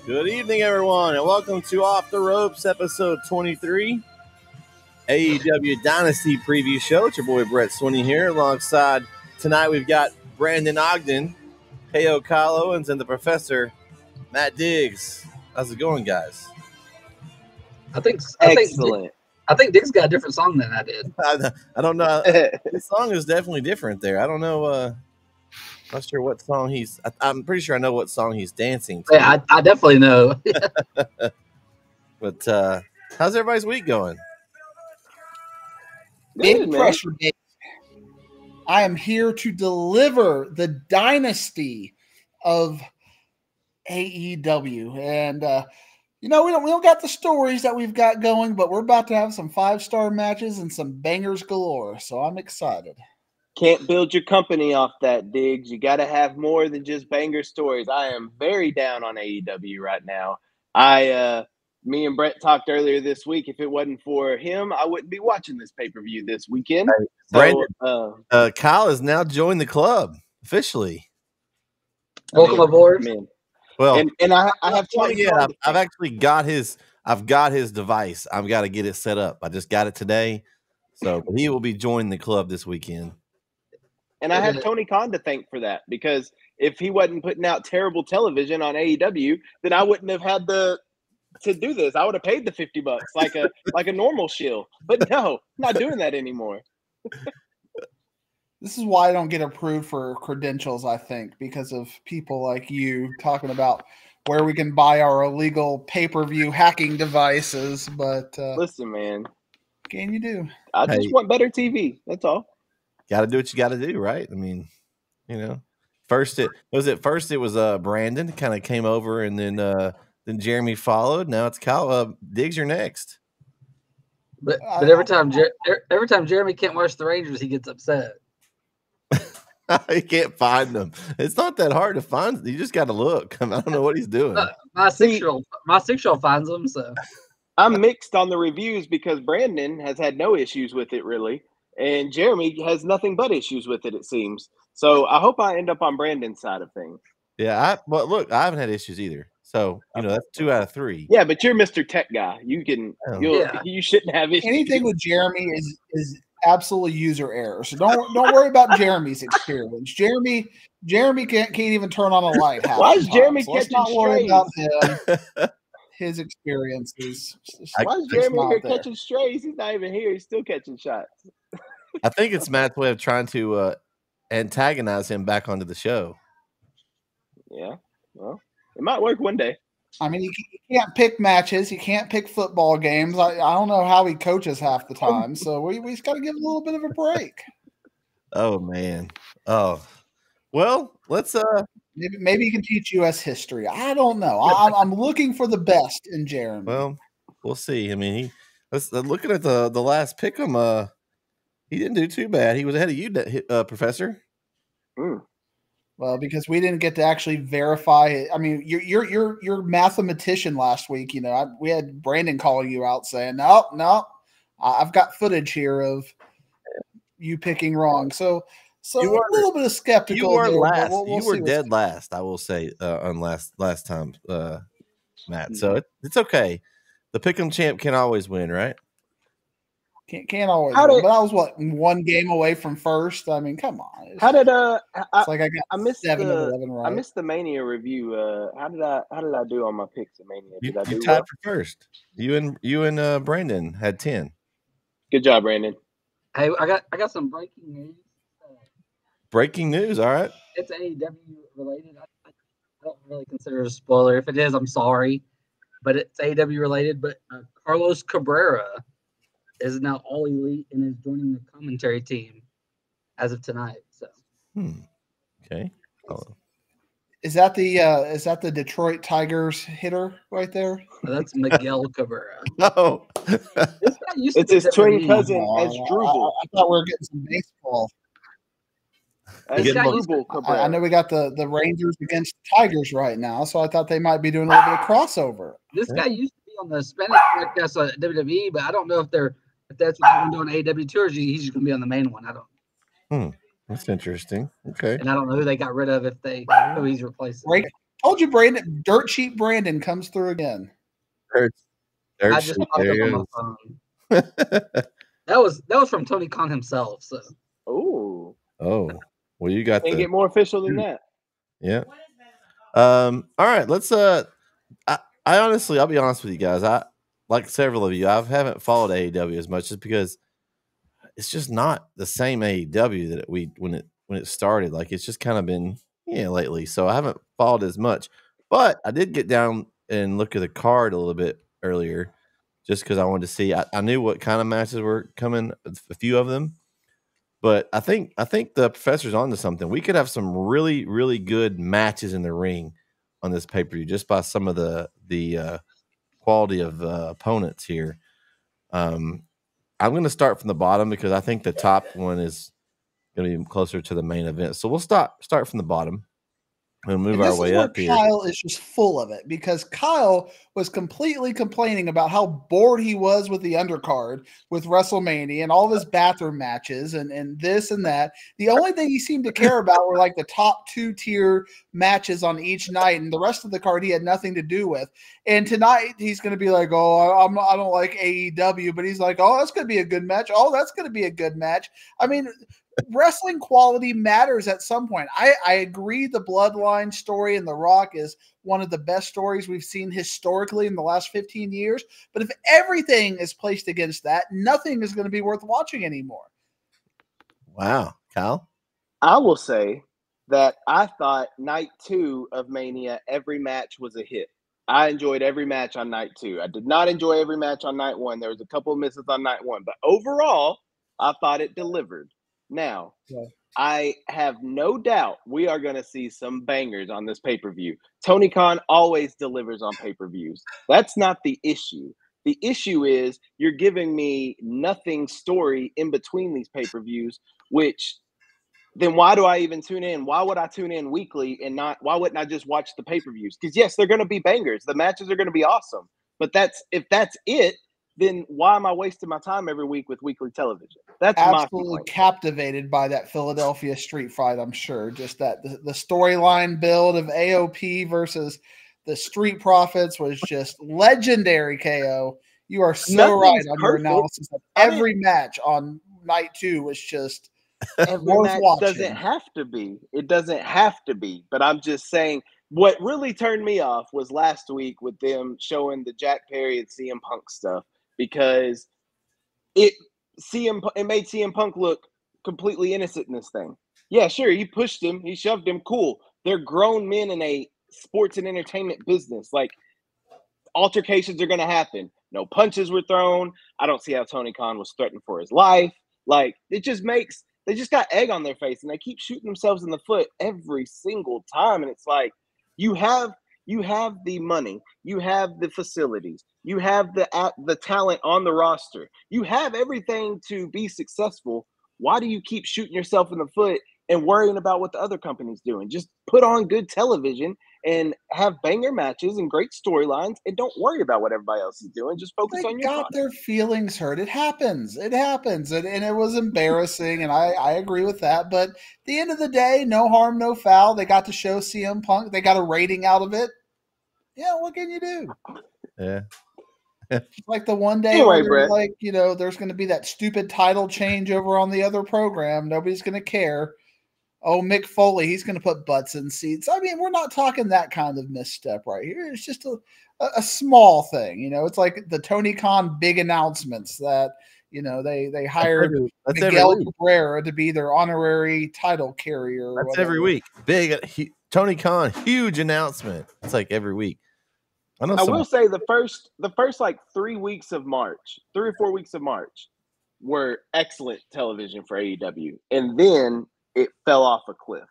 Good evening, everyone, and welcome to Off the Ropes, episode 23, AEW Dynasty preview show. It's your boy Bret here. Alongside tonight, we've got Brandon Ogden, K.O. Kyle Owens, and the Professor, Matt Diggs. How's it going, guys? I think Diggs got a different song than I did. I don't know. This song is definitely different there. I don't know. Not sure what song he's. I'm pretty sure I know what song he's dancing to. Yeah, I definitely know. But how's everybody's week going? Big pressure, Dave. I am here to deliver the dynasty of AEW, and we don't got the stories that we've got going, but we're about to have some 5-star matches and some bangers galore. So I'm excited. Can't build your company off that, Diggs. You got to have more than just banger stories. I am very down on AEW right now. Me and Bret talked earlier this week. If it wasn't for him, I wouldn't be watching this pay-per-view this weekend. Brandon, Kyle has now joined the club officially. Welcome aboard. Man. Well, and I have Tony. Yeah, I've actually got his. I've got his device. I've got to get it set up. I just got it today, so he will be joining the club this weekend. And I have Tony Khan to thank for that, because if he wasn't putting out terrible television on AEW, then I wouldn't have had to do this. I would have paid the $50 like a normal shill. But no, I'm not doing that anymore. This is why I don't get approved for credentials, I think, because of people like you talking about where we can buy our illegal pay-per-view hacking devices. But listen, man, what can you do? I just want better TV. That's all. Got to do what you got to do, right? I mean, first it was Brandon kind of came over, and then Jeremy followed. Now it's Kyle. Diggs, you're next. But every time Jeremy can't watch the Rangers, he gets upset. He can't find them. It's not that hard to find. You just got to look. I don't know what he's doing. My 6-year-old finds them. So I'm mixed on the reviews because Brandon has had no issues with it really. And Jeremy has nothing but issues with it seems. So I hope I end up on Brandon's side of things. Yeah, look, I haven't had issues either. So, that's 2 out of 3. Yeah, but you're Mr. Tech Guy. You shouldn't have issues. Anything with Jeremy is absolutely user error. So don't worry about Jeremy's experience. Jeremy can't even turn on a light. Why is Jeremy catching not worry about him. His experiences. Why is Jeremy here catching strays? He's not even here. He's still catching shots. I think it's Matt's way of trying to antagonize him back onto the show. Yeah, well, it might work one day. I mean, you can't pick matches. You can't pick football games. I don't know how he coaches half the time. So we just got to give him a little bit of a break. Oh, man. Oh, well, let's maybe he can teach U.S. history. I don't know. I'm looking for the best in Jeremy. Well, we'll see. I mean, looking at the last pick 'em, he didn't do too bad. He was ahead of you, Professor. Well, because we didn't get to actually verify it. I mean, you're mathematician last week. We had Brandon calling you out saying, no, I've got footage here of you picking wrong. So you a little bit of skeptical. You were last. You were dead last. I will say on last time, Matt. So it's okay. The pick'em champ can always win, right? Can't always. But I was one game away from first. I mean, come on. I missed 7 of 11, right? I missed the Mania review. How did I do on my picks at Mania? You tied for first. You and Brandon had 10. Good job, Brandon. Hey, I got some breaking news. Breaking news. All right. It's AEW related. I don't really consider it a spoiler. If it is, I'm sorry, but it's AEW related. But Carlos Cabrera is now all elite and is joining the commentary team as of tonight. So, okay. Is that the Detroit Tigers hitter right there? That's Miguel Cabrera. No, it's his twin cousin as Drupal. I thought we were getting some baseball. I know we got the Rangers against the Tigers right now, so I thought they might be doing a little bit of crossover. This guy used to be on the Spanish podcast on WWE, but I don't know if that's what they're doing AEW tours. He's just going to be on the main one. I don't. That's interesting. Okay. And I don't know who they got rid of who he's replacing. Told you, Brandon. Dirt cheap Brandon comes through again. Dirt I just sheet, popped there up he on my goes. phone. That was from Tony Khan himself. So Ooh, Oh, well, you got can't the get more official than that. yeah. All right, let's I honestly, I'll be honest with you guys. I like several of you, I haven't followed AEW as much just because it's just not the same AEW that when it started. Like it's just kind of been lately. So I haven't followed as much. But I did get down and look at the card a little bit earlier just because I wanted to see. I knew what kind of matches were coming, a few of them. But I think the professor's onto something. We could have some really, really good matches in the ring on this pay-per-view just by some of the quality of opponents here. I'm going to start from the bottom because I think the top one is going to be closer to the main event. So we'll start from the bottom and move our way up here. Kyle is just full of it because Kyle was completely complaining about how bored he was with the undercard with WrestleMania and all of his bathroom matches and this and that. The only thing he seemed to care about were like the top 2-tier matches on each night, and the rest of the card he had nothing to do with. And tonight he's going to be like, "Oh, I don't like AEW," but he's like, "Oh, that's going to be a good match. Oh, that's going to be a good match." I mean, wrestling quality matters at some point. I agree the Bloodline story and The Rock is one of the best stories we've seen historically in the last 15 years. But if everything is placed against that, nothing is going to be worth watching anymore. Wow. Kyle? I will say that I thought night 2 of Mania, every match was a hit. I enjoyed every match on night 2. I did not enjoy every match on night 1. There was a couple of misses on night 1. But overall, I thought it delivered. Now, I have no doubt we are going to see some bangers on this pay-per-view. Tony Khan always delivers on pay-per-views. That's not the issue. The issue is you're giving me nothing story in between these pay-per-views, which then why do I even tune in? Why would I tune in weekly and why wouldn't I just watch the pay-per-views? Because yes, they're going to be bangers. The matches are going to be awesome. But if that's it, then why am I wasting my time every week with weekly television? That's absolutely captivated by that Philadelphia street fight. I'm sure just that the storyline build of AOP versus the Street Profits was just legendary. KO, you are so right on your analysis of every match on night 2 was just every match doesn't have to be. It doesn't have to be. But I'm just saying what really turned me off was last week with them showing the Jack Perry and CM Punk stuff. Because it made CM Punk look completely innocent in this thing. Yeah, sure, he pushed him, he shoved him, cool. They're grown men in a sports and entertainment business. Like, altercations are going to happen. No punches were thrown. I don't see how Tony Khan was threatened for his life. Like, they just got egg on their face, and they keep shooting themselves in the foot every single time. And it's like, you have the money, you have the facilities, you have the talent on the roster, you have everything to be successful. Why do you keep shooting yourself in the foot and worrying about what the other company's doing? Just put on good television and have banger matches and great storylines, and don't worry about what everybody else is doing. Just focus on your product. Their feelings hurt. It happens. And it was embarrassing, and I agree with that. But at the end of the day, no harm, no foul. They got to show CM Punk. They got a rating out of it. Yeah, what can you do? Yeah. Like the one day where they're like, there's going to be that stupid title change over on the other program. Nobody's going to care. Oh, Mick Foley, he's going to put butts in seats. I mean, we're not talking that kind of misstep right here. It's just a small thing. It's like the Tony Khan big announcements that, they hired Miguel Cabrera to be their honorary title carrier. That's every week. Big Tony Khan, huge announcement. It's like every week. I will say the first like 3 weeks of March, 3 or 4 weeks of March were excellent television for AEW. And then it fell off a cliff.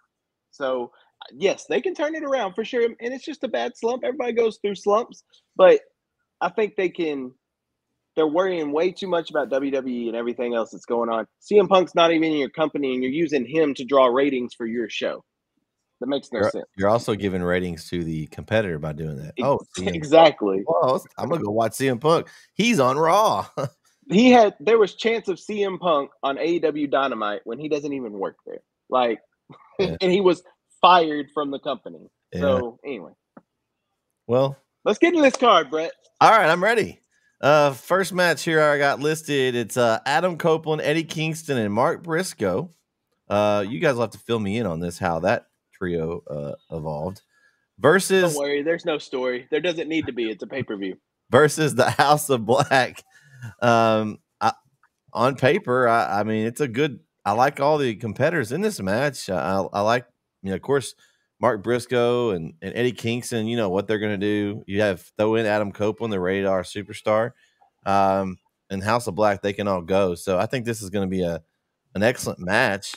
So, yes, they can turn it around for sure. And it's just a bad slump. Everybody goes through slumps. But I think they're worrying way too much about WWE and everything else that's going on. CM Punk's not even in your company, and you're using him to draw ratings for your show. That makes no sense. You're also giving ratings to the competitor by doing that. Oh, exactly. Well, I'm going to go watch CM Punk. He's on Raw. There was chance of CM Punk on AEW Dynamite when he doesn't even work there. Like, and he was fired from the company. Yeah. So anyway, Well, let's get into this card, Brett. All right, I'm ready. First match here I got listed. It's Adam Copeland, Eddie Kingston, and Mark Briscoe. You guys will have to fill me in on this, how that trio evolved. Versus, don't worry, there's no story. There doesn't need to be. It's a pay-per-view. Versus the House of Black. On paper, I mean, it's a good. I like all the competitors in this match. I like, of course, Mark Briscoe and Eddie Kingston. You know what they're going to do. You have throw in Adam Copeland, the Radar superstar, and House of Black. They can all go. So I think this is going to be an excellent match.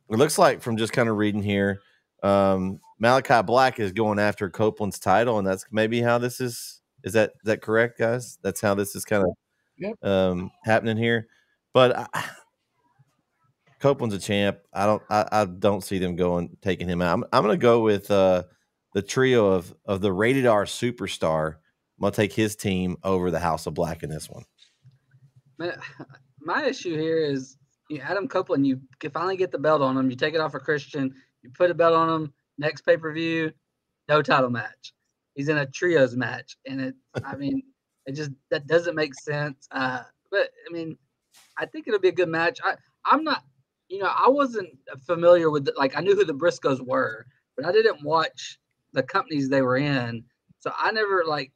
It looks like from just kind of reading here, Malachi Black is going after Copeland's title, and that's maybe how this is. Is that correct, guys? That's how this is kind of happening here. But Copeland's a champ. I don't see them taking him out. I'm going to go with the trio of the Rated R superstar. I'm going to take his team over the House of Black in this one. My issue here is Adam Copeland. You can finally get the belt on him. You take it off of Christian. You put a belt on him. Next pay-per-view, no title match. He's in a trios match, and that doesn't make sense. But I mean, I think it'll be a good match. I'm not, I wasn't familiar with I knew who the Briscoes were, but I didn't watch the companies they were in, so I never I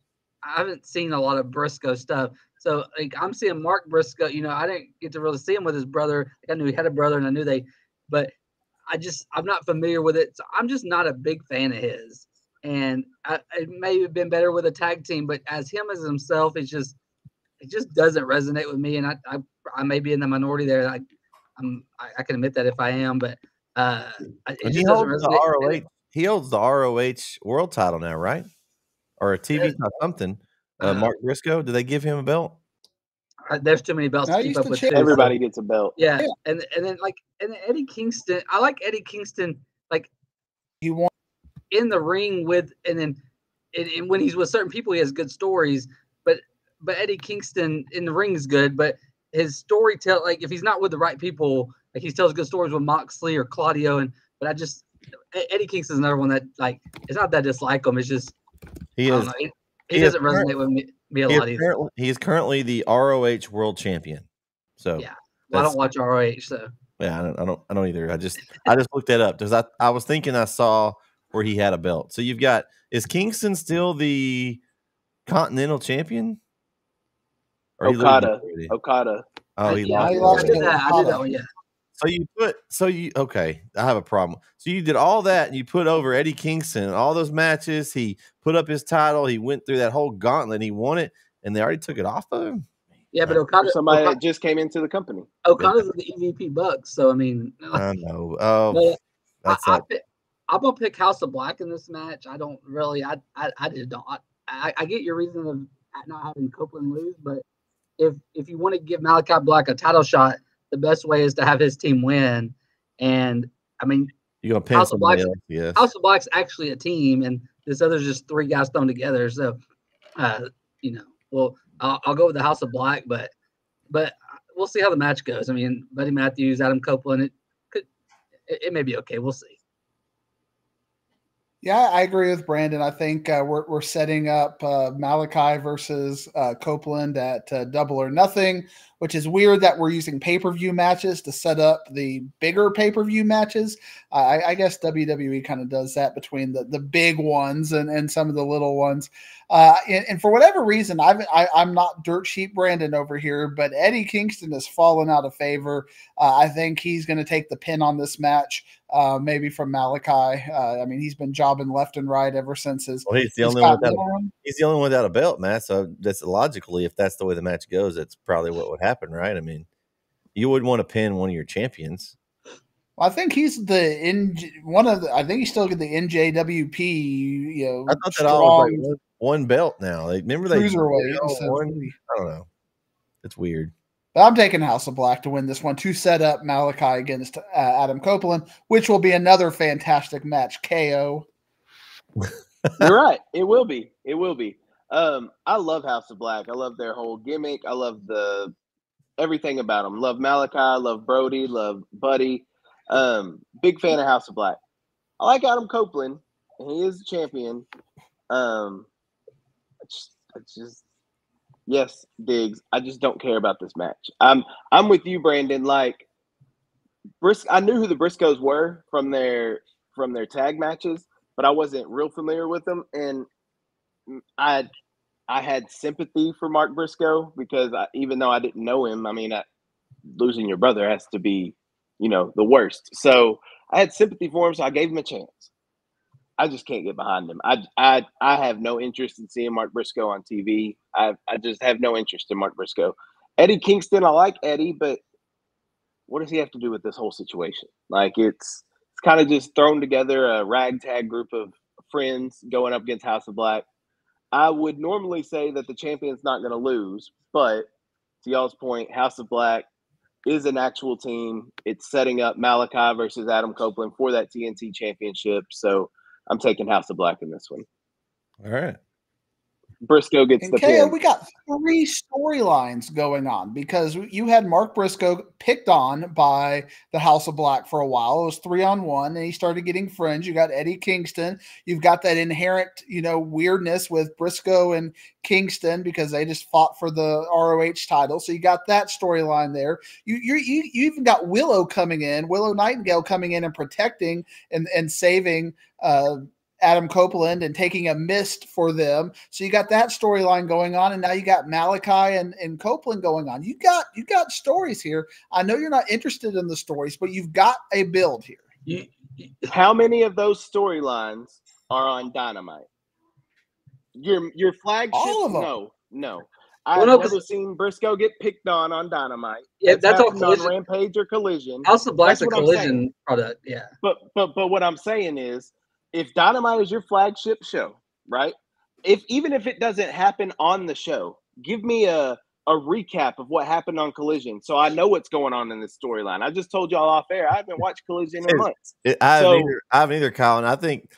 haven't seen a lot of Briscoe stuff. So I'm seeing Mark Briscoe. I didn't get to really see him with his brother. I knew he had a brother, and I knew but I'm not familiar with it. So I'm just not a big fan of his. And it may have been better with a tag team, but as himself, it just doesn't resonate with me. And I may be in the minority there. I can admit that if I am, but it just doesn't resonate. He holds the ROH world title now, right? Or a TV title, something. Mark Briscoe, do they give him a belt? There's too many belts to keep up with. Everybody gets a belt. Yeah. And then Eddie Kingston, I like Eddie Kingston. He won in the ring with, and then and when he's with certain people, he has good stories. But Eddie Kingston in the ring is good, but his storytelling, if he's not with the right people, he tells good stories with Moxley or Claudio. But Eddie Kingston's another one that it's not that I dislike him. It's just he doesn't resonate with me a lot either. He is currently the ROH world champion. So yeah, I don't watch ROH. So yeah, I don't either. I just looked that up because I was thinking I saw where he had a belt. So is Kingston still the Continental champion? Or Okada. Oh, he lost. I did that one, yeah. Okay, I have a problem. So you did all that and you put over Eddie Kingston, all those matches. He put up his title. He went through that whole gauntlet. He won it, and they already took it off of him. Yeah, but Okada, that just came into the company. Okada's the EVP Bucks, so I mean, I know. Oh, I'm gonna pick House of Black in this match. I don't really. I just don't. I get your reason of not having Copeland lose, but if you want to give Malachi Black a title shot, the best way is to have his team win. And I mean, you're gonna pin House of Black's actually a team, and this other's just three guys thrown together. So, well, I'll go with the House of Black, but we'll see how the match goes. I mean, Buddy Matthews, Adam Copeland, it may be okay. We'll see. Yeah, I agree with Brandon. I think we're setting up Malachi versus Copeland at Double or Nothing, which is weird that we're using pay-per-view matches to set up the bigger pay-per-view matches. I guess WWE kind of does that between the big ones and some of the little ones. And for whatever reason, I'm not dirt sheet Brandon over here, but Eddie Kingston has fallen out of favor. I think he's going to take the pin on this match, maybe from Malachi. I mean, he's been jobbing left and right ever since his. Well, he's the only one without a belt, Matt. So that's logically, if that's the way the match goes, that's probably what would happen, right? I mean, you wouldn't want to pin one of your champions. Well, I think he's I think he's still get the NJWP. I thought that all was like one belt now. Remember they cruiserweight. I don't know. It's weird. But I'm taking House of Black to win this one to set up Malachi against Adam Copeland, which will be another fantastic match. KO. You're right. It will be. I love House of Black. I love their whole gimmick. I love everything about them. Love Malachi. Love Brody. Love Buddy. Big fan of House of Black. I like Adam Copeland, and he is the champion. It's just yes, Diggs. I just don't care about this match. I'm with you, Brandon. Like I knew who the Briscoes were from their tag matches, but I wasn't real familiar with them, and I had sympathy for Mark Briscoe because even though I didn't know him, I mean, losing your brother has to be, the worst. So I had sympathy for him, so I gave him a chance. I just can't get behind him. I have no interest in seeing Mark Briscoe on TV. I just have no interest in Mark Briscoe. Eddie Kingston, I like Eddie, but what does he have to do with this whole situation? Like it's kind of just thrown together a ragtag group of friends going up against House of Black. I would normally say that the champion's not going to lose, but to y'all's point, House of Black is an actual team. It's setting up Malachi versus Adam Copeland for that TNT championship. So I'm taking House of Black in this one. All right. Briscoe gets the KO, pin. we got 3 storylines going on because you had Mark Briscoe picked on by the House of Black for a while. It was 3-on-1, and he started getting friends. You got Eddie Kingston. You've got that inherent, weirdness with Briscoe and Kingston because they just fought for the ROH title. So you got that storyline there. You even got Willow Nightingale coming in and protecting and saving Adam Copeland and taking a mist for them. So you got that storyline going on, and now you got Malachi and Copeland going on. You got stories here. I know you're not interested in the stories, but you've got a build here. How many of those storylines are on Dynamite? Your flagship? All of them. No. I've never seen Briscoe get picked on Dynamite. Yeah, that's all on Rampage or Collision. House of Black's a Collision product, yeah. But what I'm saying is, if Dynamite is your flagship show, right? Even if it doesn't happen on the show, give me a recap of what happened on Collision so I know what's going on in this storyline. I just told y'all off air I haven't watched Collision in months. I haven't either, Kyle, and I think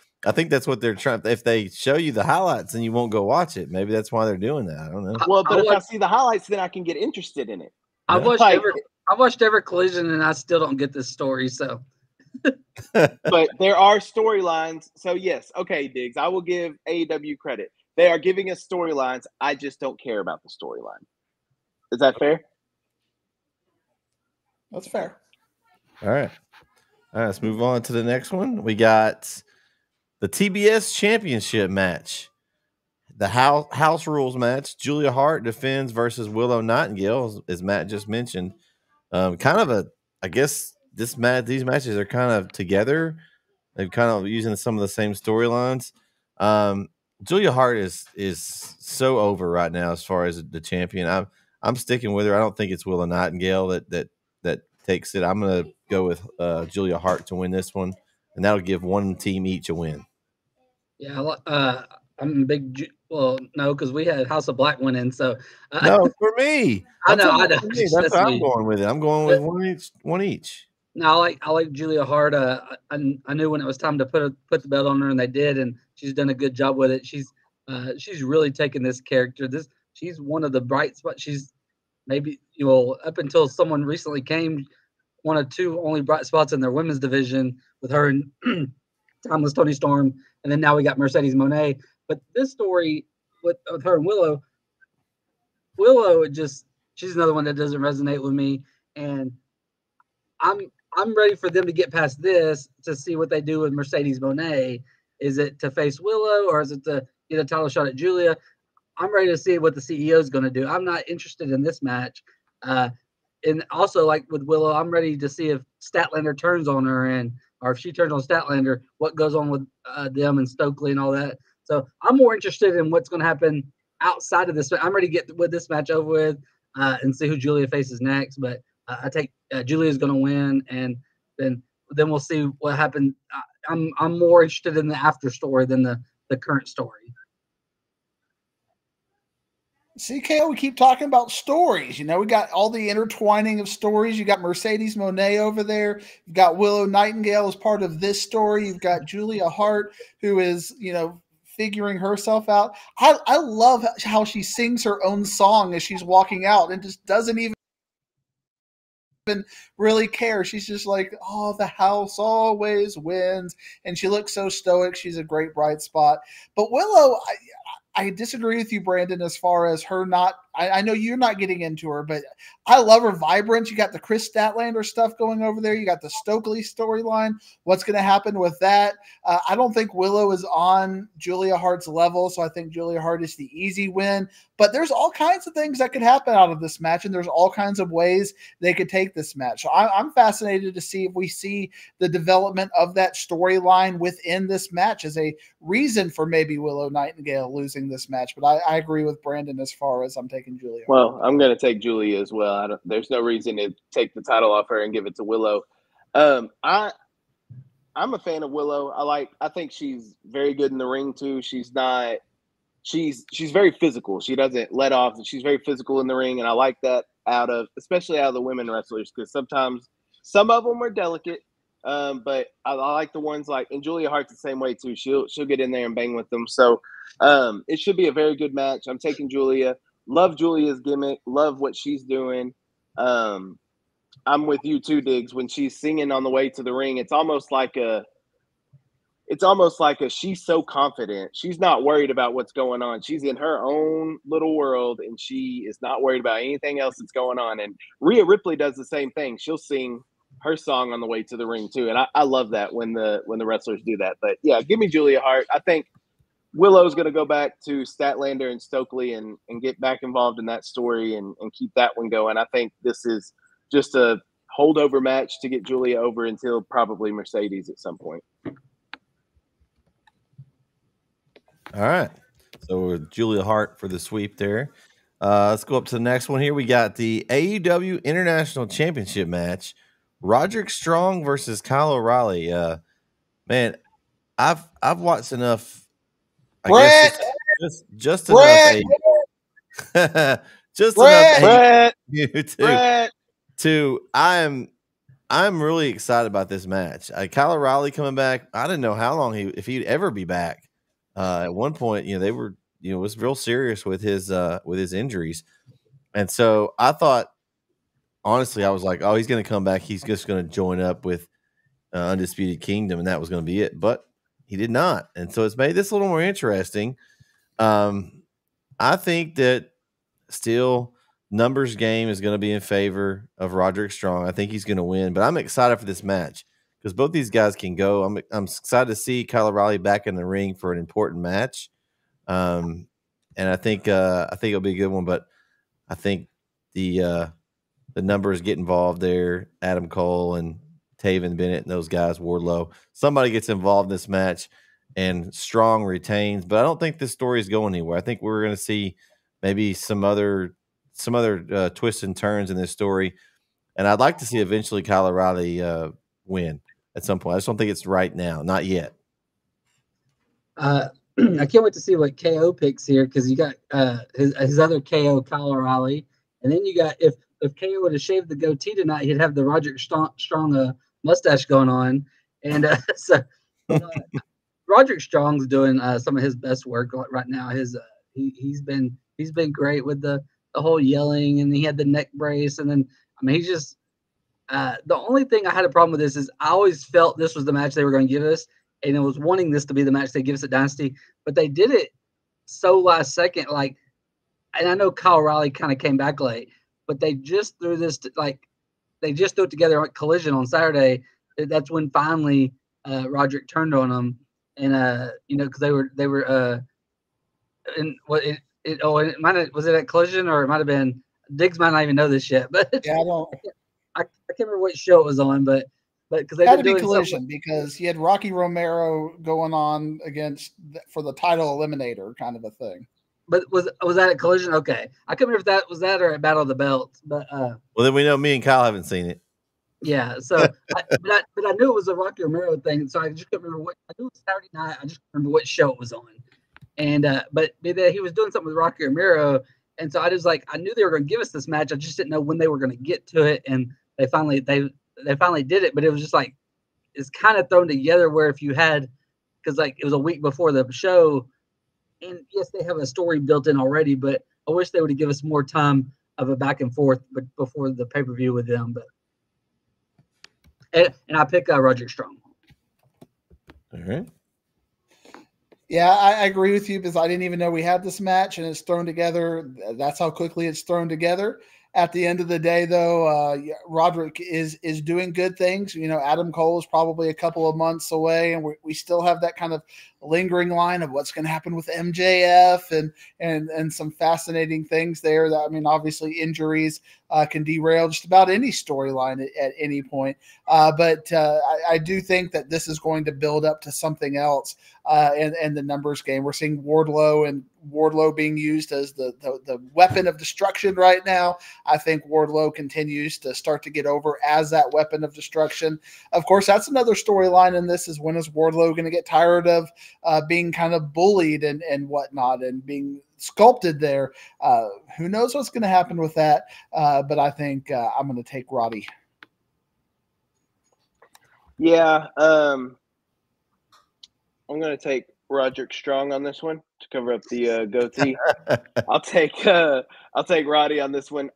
that's what they're trying. If they show you the highlights, then you won't go watch it. Maybe that's why they're doing that. I don't know. Well, but if I see the highlights, then I can get interested in it. I've watched every Collision, and I still don't get this story. So, but there are storylines. So yes, okay, Diggs, I will give AEW credit. They are giving us storylines. I just don't care about the storyline. Is that fair? That's fair. All right. Let's move on to the next one. We got the TBS Championship match, the house rules match. Julia Hart defends versus Willow Nightingale, as Matt just mentioned. I guess these matches are kind of together. They're kind of using some of the same storylines. Julia Hart is so over right now as far as the champion. I'm sticking with her. I don't think it's Willow Nightingale that takes it. I'm going to go with Julia Hart to win this one, and that'll give one team each a win. Yeah, I'm a big. Well, no, because we had House of Black winning. So no, for me, I know. That's what I'm going with it. I'm going with one each. No, I like Julia Hart. I knew when it was time to put the belt on her, and they did, and she's done a good job with it. She's really taken this character. She's one of the bright spots. She's maybe up until someone recently came, one of two only bright spots in their women's division with her and Timeless Tony Storm, and then now we got Mercedes Moné. But this story with her and Willow, she's another one that doesn't resonate with me, and I'm ready for them to get past this to see what they do with Mercedes Moné. Is it to face Willow, or is it to get a title shot at Julia? I'm ready to see what the CEO is going to do. I'm not interested in this match. And also, like with Willow, I'm ready to see if Statlander turns on her or if she turns on Statlander, what goes on with them and Stokely and all that. So I'm more interested in what's going to happen outside of this. I'm ready to get with this match over with and see who Julia faces next. But I take Julia's going to win, and then we'll see what happens. I'm more interested in the after story than the current story. CKO, we keep talking about stories. We got all the intertwining of stories. You got Mercedes Moné over there. You've got Willow Nightingale as part of this story. You've got Julia Hart, who is, figuring herself out. I love how she sings her own song as she's walking out and just doesn't even really care. She's just like, oh, the house always wins. And she looks so stoic. She's a great bright spot. But Willow, I disagree with you, Brandon, as far as her not. I know you're not getting into her, but I love her vibrance. You got the Chris Statlander stuff going over there. You got the Stokely storyline. What's going to happen with that? I don't think Willow is on Julia Hart's level, so I think Julia Hart is the easy win. But there's all kinds of things that could happen out of this match, and there's all kinds of ways they could take this match. So I'm fascinated to see if we see the development of that storyline within this match as a reason for maybe Willow Nightingale losing this match. But I agree with Brandon as far as I'm taking Julia. Well, I'm going to take Julia as well. There's no reason to take the title off her and give it to Willow. I'm a fan of Willow. I think she's very good in the ring too. She's very physical. She doesn't let off. She's very physical in the ring, and I like that especially out of the women wrestlers, because sometimes some of them are delicate. But I like the ones and Julia Hart's the same way too. She'll get in there and bang with them. So it should be a very good match. I'm taking Julia. Love Julia's gimmick. Love what she's doing. I'm with you too, Diggs. When she's singing on the way to the ring, it's almost like she's so confident. She's not worried about what's going on. She's in her own little world, and she is not worried about anything else that's going on. And Rhea Ripley does the same thing. She'll sing her song on the way to the ring too. And I love that when the wrestlers do that. But yeah, give me Julia Hart. I think Willow's going to go back to Statlander and Stokely and get back involved in that story and keep that one going. I think this is just a holdover match to get Julia over until probably Mercedes at some point. All right. So Julia Hart for the sweep there. Let's go up to the next one here. We got the AEW International Championship match. Roderick Strong versus Kyle O'Reilly. Man, I've watched enough. Brett! Just Brett! enough. Just Brett! enough to I'm really excited about this match. Kyle O'Reilly coming back. I didn't know how long if he'd ever be back. At one point, they were, was real serious with his injuries, and so I thought, honestly, I was like, oh, he's going to come back. He's just going to join up with Undisputed Kingdom, and that was going to be it. But he did not, and so it's made this a little more interesting. I think that still numbers game is going to be in favor of Roderick Strong. I think he's going to win, but I'm excited for this match because both these guys can go. I'm excited to see Kyle O'Reilly back in the ring for an important match, and I think it'll be a good one. But I think the numbers get involved there. Adam Cole and Taven Bennett and those guys, Wardlow. Somebody gets involved in this match, and Strong retains. But I don't think this story is going anywhere. I think we're going to see maybe some other twists and turns in this story, and I'd like to see eventually Kyle O'Reilly win at some point. I just don't think it's right now, not yet. I can't wait to see what KO picks here because you got his other KO, Kyle O'Reilly, and then you got if KO would have shaved the goatee tonight, he'd have the Roderick Strong mustache going on, and so Roderick Strong's doing some of his best work right now. He's been great with the whole yelling, and he had the neck brace, and then he's just the only thing I had a problem with this is I always felt this was the match they were going to give us, and I was wanting this to be the match they give us at Dynasty, but they did it so last second, and I know Kyle O'Reilly kind of came back late, but they just threw this they just threw it together at Collision on Saturday. That's when finally Roderick turned on them, and because they were and what it might have, was it at Collision or it might have been Diggs might not even know this yet, but yeah, I can't remember what show it was on, but because they had to be Collision because you had Rocky Romero going on for the title eliminator kind of a thing. But was that at Collision? Okay, I couldn't remember if that was that or at Battle of the Belts. But well, then we know me and Kyle haven't seen it. Yeah, so but I knew it was a Rocky Romero thing, so I just couldn't remember what. I knew it was Saturday night. I just couldn't remember what show it was on. And but he was doing something with Rocky Romero, and so I was like, I knew they were going to give us this match. I just didn't know when they were going to get to it, and they finally did it. But it was just it's kind of thrown together where if you had, because it was a week before the show. And yes, they have a story built in already, but I wish they would have given us more time of a back and forth, but before the pay-per-view with them. But and I pick Roderick Strong. All right. Yeah, I agree with you because I didn't even know we had this match and it's thrown together. That's how quickly it's thrown together. At the end of the day, though, Roderick is doing good things. You know, Adam Cole is probably a couple of months away, and we still have that kind of lingering line of what's going to happen with MJF and some fascinating things there. That, I mean, obviously injuries can derail just about any storyline at any point. But I do think that this is going to build up to something else. And the numbers game, we're seeing Wardlow being used as the weapon of destruction right now. I think Wardlow continues to start to get over as that weapon of destruction. Of course, that's another storyline in this is when is Wardlow going to get tired of being kind of bullied and whatnot and being sculpted there. Who knows what's going to happen with that? But I think I'm going to take Roddy. Yeah, I'm going to take Roderick Strong on this one to cover up the goatee. I'll take Roddy on this one.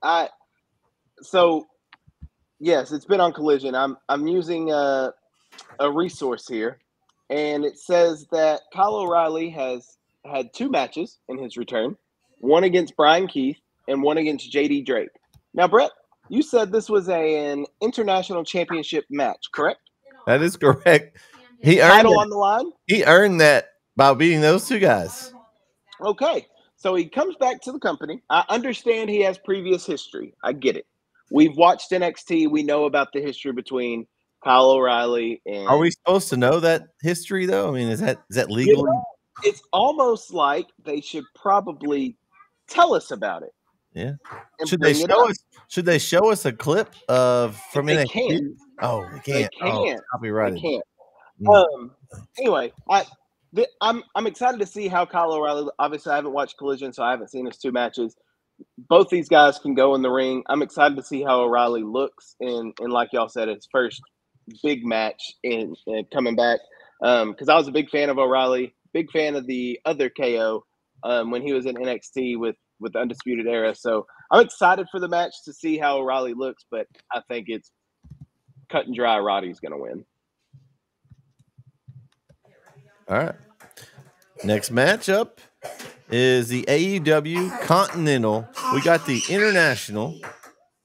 So yes, it's been on Collision. I'm using a resource here, and it says that Kyle O'Reilly has had 2 matches in his return, one against Brian Keith and one against JD Drake. Now, Bret, you said this was an international championship match, correct? That is correct. He earned Title it. on the line? He earned that by beating those 2 guys. Okay. So he comes back to the company. I understand he has previous history. I get it. We've watched NXT. We know about the history between Kyle O'Reilly and. Are we supposed to know that history though? I mean, is that legal? You know, it's almost like they should probably tell us about it. Yeah. Should they show us? Should they show us a clip of from NXT? Can't. Oh, they can't. They can't. Oh, copyrighted. They can't. Anyway, I'm excited to see how Kyle O'Reilly. Obviously, I haven't watched Collision, so I haven't seen his 2 matches. Both these guys can go in the ring. I'm excited to see how O'Reilly looks in like y'all said, his first big match in coming back. Because I was a big fan of O'Reilly, big fan of the other KO when he was in NXT with the Undisputed Era. So I'm excited for the match to see how O'Reilly looks, but I think it's cut and dry. Roddy's going to win. All right. Next matchup is the AEW Continental. We got the International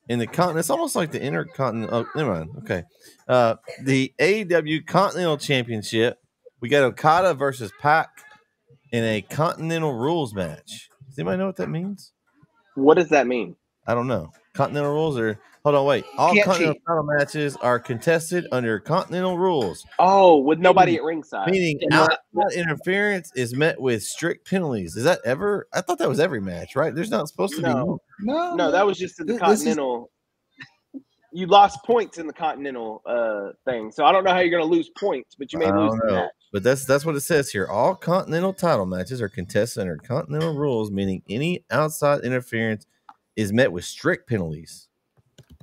and the Continental. It's almost like the Intercontinental. Oh, never mind. Okay. The AEW Continental Championship. We got Okada versus Pac in a Continental Rules match. Does anybody know what that means? What does that mean? I don't know. Continental Rules are hold on, wait. All Continental title matches are contested under Continental Rules. Oh, with nobody at ringside. Meaning outside interference is met with strict penalties. Is that ever? I thought that was every match, right? There's not supposed to be. No, that was just in the Continental. You lost points in the Continental thing, so I don't know how you're going to lose points, but you may lose the match. But that's what it says here. All Continental title matches are contested under Continental Rules, meaning any outside interference is met with strict penalties.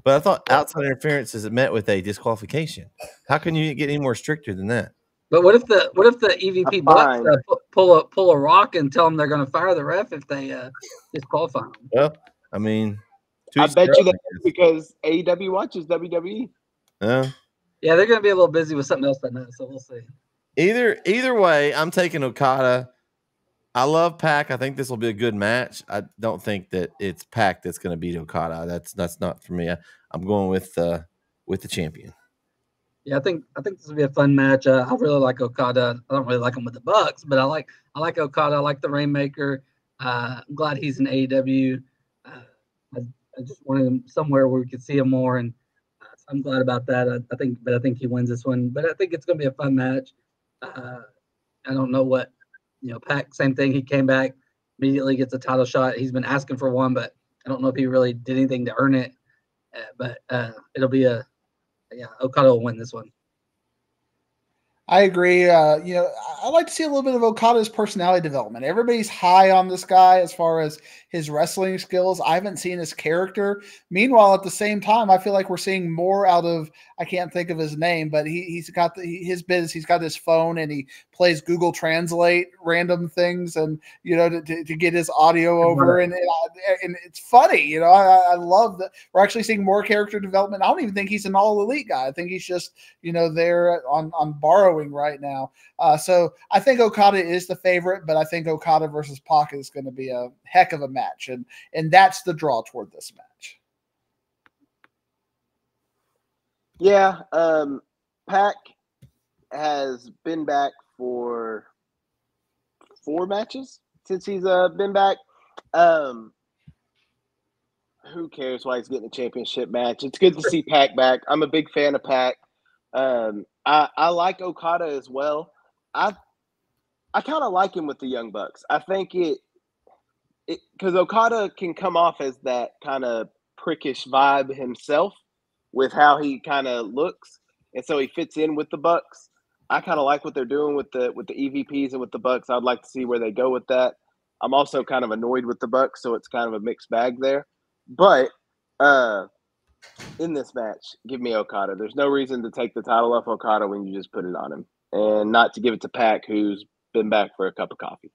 But I thought outside interference is met with a disqualification. How can you get any more stricter than that? But what if the EVP Bucks pull a rock and tell them they're going to fire the ref if they disqualify them? Well, I mean, I bet you that because AEW watches WWE. Yeah, they're going to be a little busy with something else that night, so we'll see. Either way, I'm taking Okada. I love Pac. I think this will be a good match. I don't think that it's Pac that's going to beat Okada. That's not for me. I'm going with the champion. Yeah, I think this will be a fun match. I really like Okada. I don't really like him with the Bucks, but I like Okada. I like the Rainmaker. I'm glad he's in AEW. I just wanted him somewhere where we could see him more, and I'm glad about that. I think he wins this one. But I think it's going to be a fun match. I don't know what. Pac, same thing. He came back, immediately gets a title shot. He's been asking for one, but I don't know if he really did anything to earn it. But it'll be Okada will win this one. I agree. I'd like to see a little bit of Okada's personality development. Everybody's high on this guy as far as his wrestling skills. I haven't seen his character. Meanwhile, at the same time, I feel like we're seeing more out of, I can't think of his name, but he's got his biz. He's got his phone and he plays Google Translate random things and, to get his audio over. And it's funny, I love that we're actually seeing more character development. I don't even think he's an all elite guy. I think he's just, there on borrowing growing right now. So I think Okada is the favorite, but I think Okada versus Pac is going to be a heck of a match, and that's the draw toward this match. Yeah, Pac has been back for 4 matches since he's been back. Who cares why he's getting a championship match? It's good to see Pac back. I'm a big fan of Pac. I like Okada as well. I kind of like him with the Young Bucks. I think it because Okada can come off as that kind of prickish vibe himself with how he kind of looks, and so he fits in with the Bucks. I kind of like what they're doing with the EVPs and with the Bucks. I'd like to see where they go with that. I'm also kind of annoyed with the Bucks, so it's kind of a mixed bag there. But in this match, give me Okada. There's no reason to take the title off Okada when you just put it on him, and not to give it to Pac, who's been back for a cup of coffee.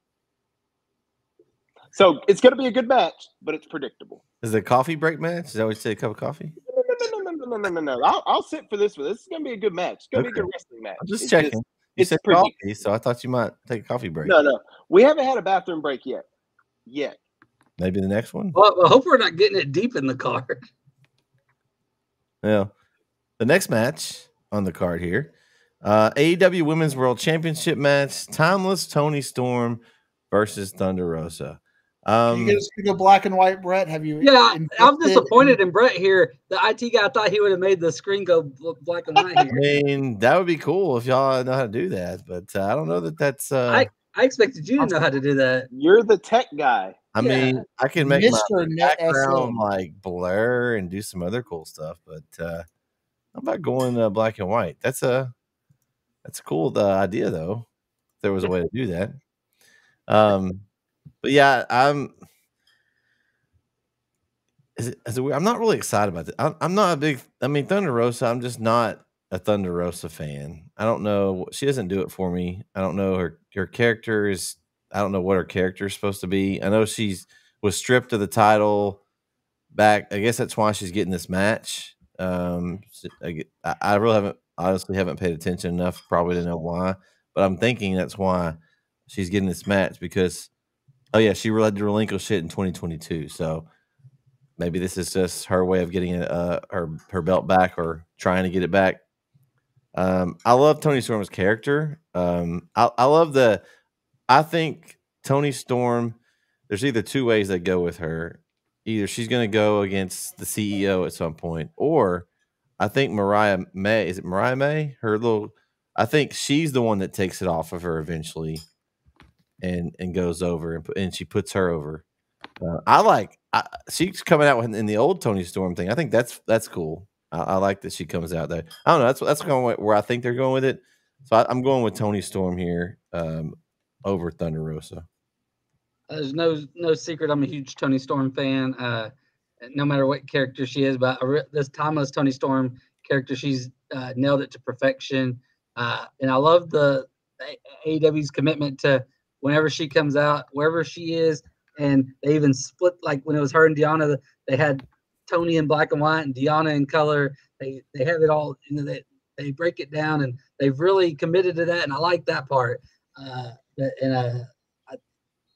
So it's going to be a good match, but it's predictable. Is it a coffee break match? Is that what you say, a cup of coffee? No. I'll sit for this one. This is going to be a good match. It's going to be a good wrestling match. I'm just checking. You said coffee, so I thought you might take a coffee break. No. We haven't had a bathroom break yet. Maybe the next one? Well, I hope we're not getting it deep in the card. Yeah. The next match on the card here, AEW Women's World Championship match, Timeless Toni Storm versus Thunder Rosa. Can you get us to go black and white, Brett? Have you? Yeah, I'm disappointed in Bret here. The IT guy thought he would have made the screen go black and white here. I mean, that would be cool if y'all know how to do that, but I don't know that that's. I expected you to know how to do that. You're the tech guy. I mean, I can make my background like blur and do some other cool stuff, but how about going black and white? That's a cool idea, though. If there was a way to do that. But yeah, I'm not really excited about it. I'm not a big. I mean, Thunder Rosa. I'm just not a Thunder Rosa fan. I don't know. She doesn't do it for me. I don't know her character is. I don't know what her character is supposed to be. I know was stripped of the title back. I guess that's why she's getting this match. I really honestly haven't paid attention enough probably to know why, but I'm thinking that's why she's getting this match because, oh yeah, she had to relinquish it in 2022. So maybe this is just her way of getting her belt back or trying to get it back. I love Toni Storm's character. I think Toni Storm, there's either two ways they go with her. Either she's going to go against the CEO at some point, or I think Mariah May, is it Mariah May? I think she's the one that takes it off of her eventually and goes over and she puts her over. She's coming out in the old Toni Storm thing. I think that's cool. I like that she comes out there. I don't know. That's kind of where I think they're going with it. So I'm going with Toni Storm here over Thunder Rosa. There's no secret. I'm a huge Toni Storm fan. No matter what character she is, but this timeless Toni Storm character, she's nailed it to perfection. And I love the AEW's commitment to whenever she comes out, wherever she is, and they even split, like when it was her and Deanna, they had Toni in black and white and Deanna in color. They have it all, they break it down, and they've really committed to that, and I like that part.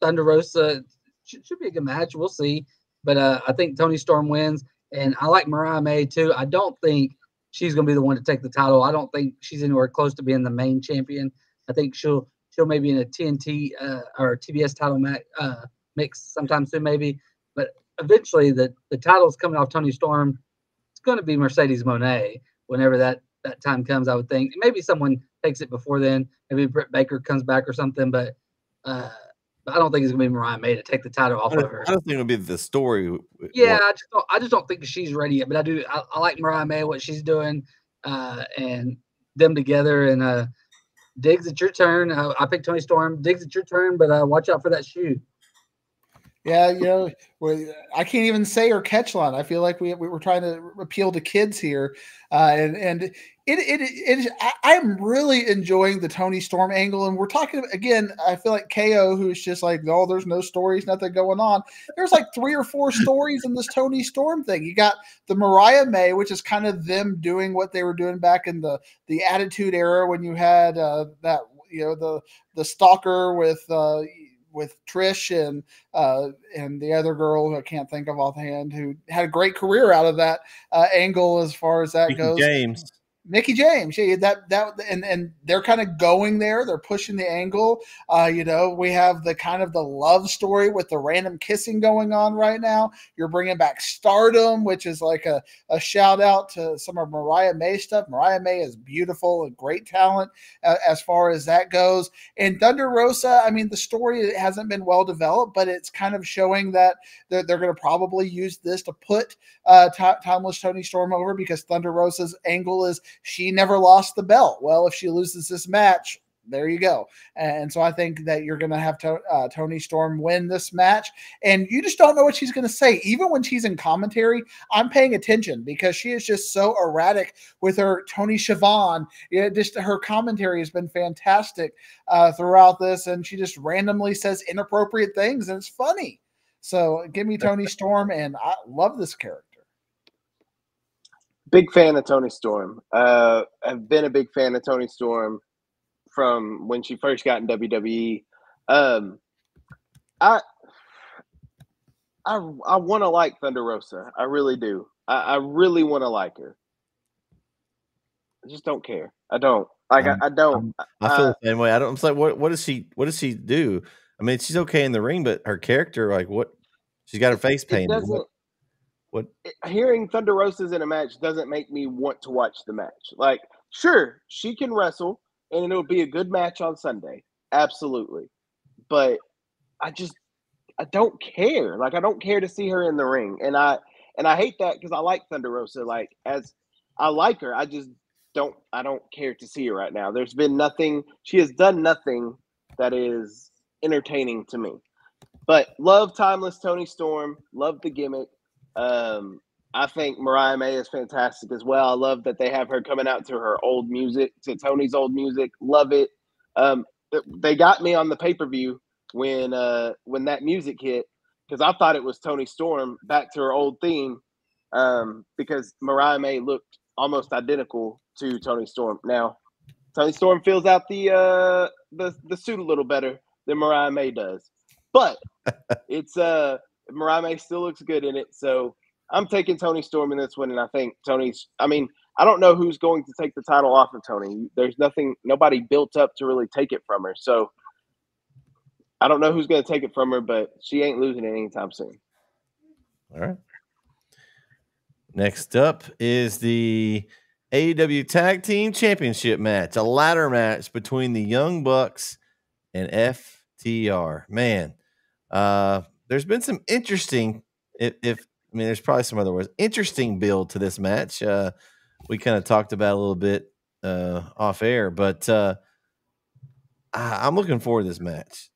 Thunder Rosa should be a good match. We'll see. But I think Toni Storm wins, and I like Mariah May too. I don't think she's going to be the one to take the title. I don't think she's anywhere close to being the main champion. I think she'll maybe in a TNT or TBS title mix sometime soon, maybe. But eventually, the title's coming off Toni Storm. It's going to be Mercedes Moné whenever that time comes, I would think. Maybe someone takes it before then. Maybe Britt Baker comes back or something, but I don't think it's gonna be Mariah May to take the title off of her. I don't think it'll be the story. Yeah, I just don't think she's ready yet. But I like Mariah May, what she's doing, and them together. And Diggs, it's your turn. I picked Toni Storm. Diggs, it's your turn, but watch out for that shoe. Yeah, I can't even say her catch line. I feel like we were trying to appeal to kids here, and I'm really enjoying the Tony Storm angle, and we're talking again. I feel like KO, who's just like, oh, there's no stories, nothing going on. There's like 3 or 4 stories in this Tony Storm thing. You got the Mariah May, which is kind of them doing what they were doing back in the Attitude Era when you had that the stalker with Trish and the other girl who I can't think of offhand, who had a great career out of that angle as far as that goes. Mickie James, yeah, and they're kind of going there. They're pushing the angle. We have the kind of the love story with the random kissing going on right now. You're bringing back Stardom, which is like a shout out to some of Mariah May stuff. Mariah May is beautiful and great talent as far as that goes. And Thunder Rosa, I mean, the story hasn't been well developed, but it's kind of showing that they're going to probably use this to put Timeless Tony Storm over, because Thunder Rosa's angle is she never lost the belt. Well, if she loses this match, there you go. And so I think that you're going to have Tony Storm win this match, and you just don't know what she's going to say. Even when she's in commentary, I'm paying attention because she is just so erratic with her Tony Schiavone. Just her commentary has been fantastic throughout this, and she just randomly says inappropriate things, and it's funny. So give me Tony Storm, and I love this character. Big fan of Tony Storm. I've been a big fan of Tony Storm from when she first got in WWE. I want to like Thunder Rosa. I really do. I really want to like her. I just don't care. I don't. Like I don't. I feel the same way. I don't. It's like what does she do? I mean, she's okay in the ring, but her character, like what? She's got her face painted. What? Hearing Thunder Rosa's in a match doesn't make me want to watch the match. Like, sure, she can wrestle, and it'll be a good match on Sunday. Absolutely. But I don't care. Like, I don't care to see her in the ring. And I hate that because I like Thunder Rosa. Like, as I like her, I don't care to see her right now. There's been nothing. She has done nothing that is entertaining to me. But love Timeless Tony Storm. Love the gimmick. I think Mariah May is fantastic as well. I love that they have her coming out to her old music, to Tony's old music. Love it. They got me on the pay-per-view when that music hit, because I thought it was Tony Storm back to her old theme, because Mariah May looked almost identical to Tony Storm. Now, Tony Storm fills out the suit a little better than Mariah May does, but it's Mariah May still looks good in it. So I'm taking Tony Storm in this one, and I think I don't know who's going to take the title off of Tony. There's nobody built up to really take it from her. So I don't know who's going to take it from her, but she ain't losing it anytime soon. All right. Next up is the AEW Tag Team Championship match, a ladder match between the Young Bucks and FTR. Man, there's been some interesting, there's probably some other words, interesting build to this match. We kind of talked about a little bit off air, but I'm looking forward to this match.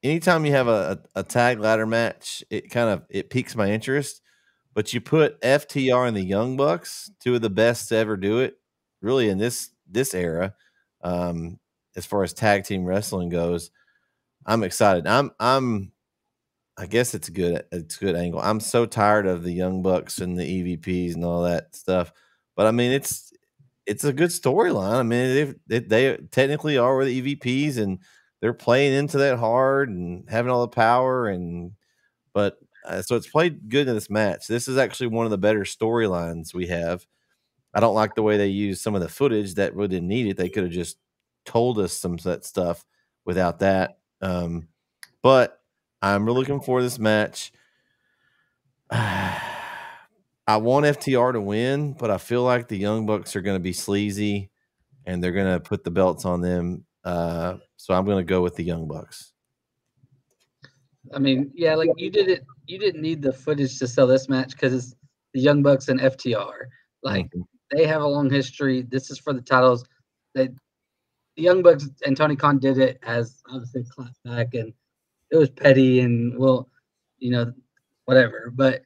Anytime you have a tag ladder match, it piques my interest. But you put FTR and the Young Bucks, 2 of the best to ever do it, really in this era, as far as tag team wrestling goes. I'm excited. I guess it's a good angle. I'm so tired of the Young Bucks and the EVPs and all that stuff. But I mean, it's a good storyline. I mean, they technically are the EVPs, and they're playing into that hard and having all the power, but so it's played good in this match. This is actually one of the better storylines we have. I don't like the way they use some of the footage that really didn't need it. They could have just told us some of that stuff without that. But I'm really looking for this match. I want FTR to win, but I feel like the Young Bucks are going to be sleazy and they're going to put the belts on them. So I'm going to go with the Young Bucks. I mean, yeah, like you didn't need the footage to sell this match because it's the Young Bucks and FTR. Like they have a long history. This is for the titles. The Young Bucks and Tony Khan did it as obviously clapped back, and it was petty and whatever. But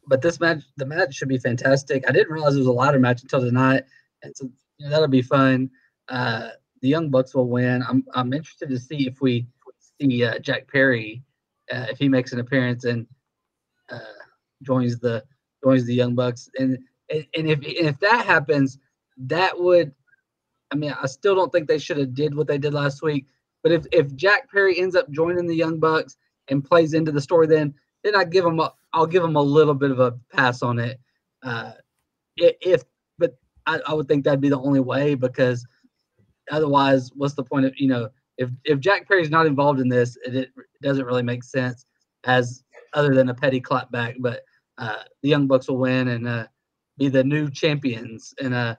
but the match should be fantastic. I didn't realize it was a ladder match until tonight, and so that'll be fun. The Young Bucks will win. I'm interested to see if we see Jack Perry if he makes an appearance and joins the Young Bucks, and if that happens, that would. I mean, I still don't think they should have did what they did last week. But if Jack Perry ends up joining the Young Bucks and plays into the story, then I'll give him a little bit of a pass on it. But I would think that'd be the only way, because otherwise, what's the point of if Jack Perry's not involved in this, it doesn't really make sense as other than a petty clapback. But the Young Bucks will win and be the new champions. And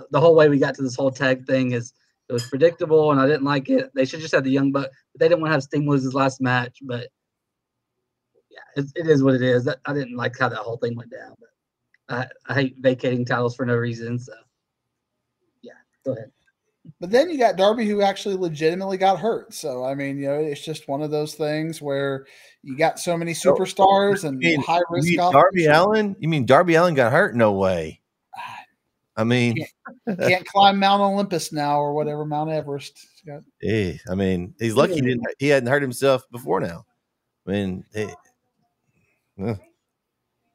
the whole way we got to this whole tag thing is it was predictable, and I didn't like it. They should just have the Young Bucks. They didn't want to have Sting lose his last match, but yeah, it is what it is. I didn't like how that whole thing went down, but I hate vacating titles for no reason. So yeah, go ahead. But then you got Darby, who actually legitimately got hurt. So I mean, it's just one of those things where you got so many superstars and high risk. Darby Allin? You mean Darby Allin got hurt? No way. I mean, can't climb Mount Olympus now or whatever, Mount Everest. Hey, I mean, he's lucky he hadn't hurt himself before now. I mean, it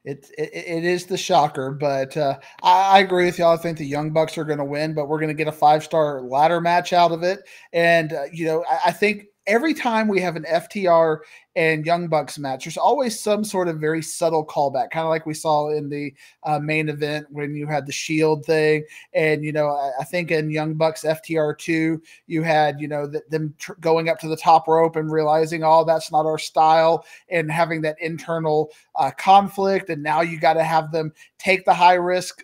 is the shocker, but I agree with y'all. I think the Young Bucks are going to win, but we're going to get a 5-star ladder match out of it. And I think every time we have an FTR and Young Bucks match, there's always some sort of very subtle callback, kind of like we saw in the main event when you had the Shield thing. And, I think in Young Bucks FTR 2, you had, them going up to the top rope and realizing, oh, that's not our style, and having that internal conflict. And now you got to have them take the high risk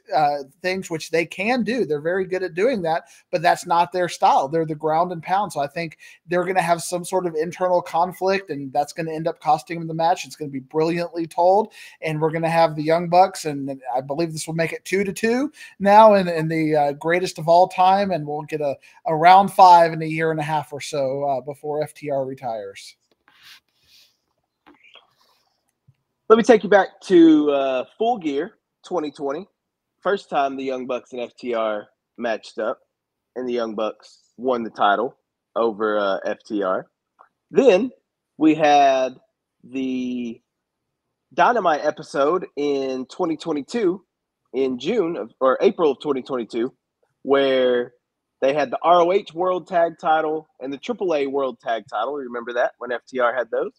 things, which they can do. They're very good at doing that, but that's not their style. They're the ground and pound. So I think they're going to have some sort of internal conflict, and that's going to end up costing them the match. It's going to be brilliantly told, and we're going to have the Young Bucks, and I believe this will make it 2-2 now in the greatest of all time, and we'll get a round 5 in a year and a half or so before FTR retires. Let me take you back to Full Gear 2020. First time the Young Bucks and FTR matched up, and the Young Bucks won the title over FTR. Then we had the Dynamite episode in 2022, in April of 2022, where they had the ROH World Tag Title and the AAA World Tag Title. Remember that when FTR had those?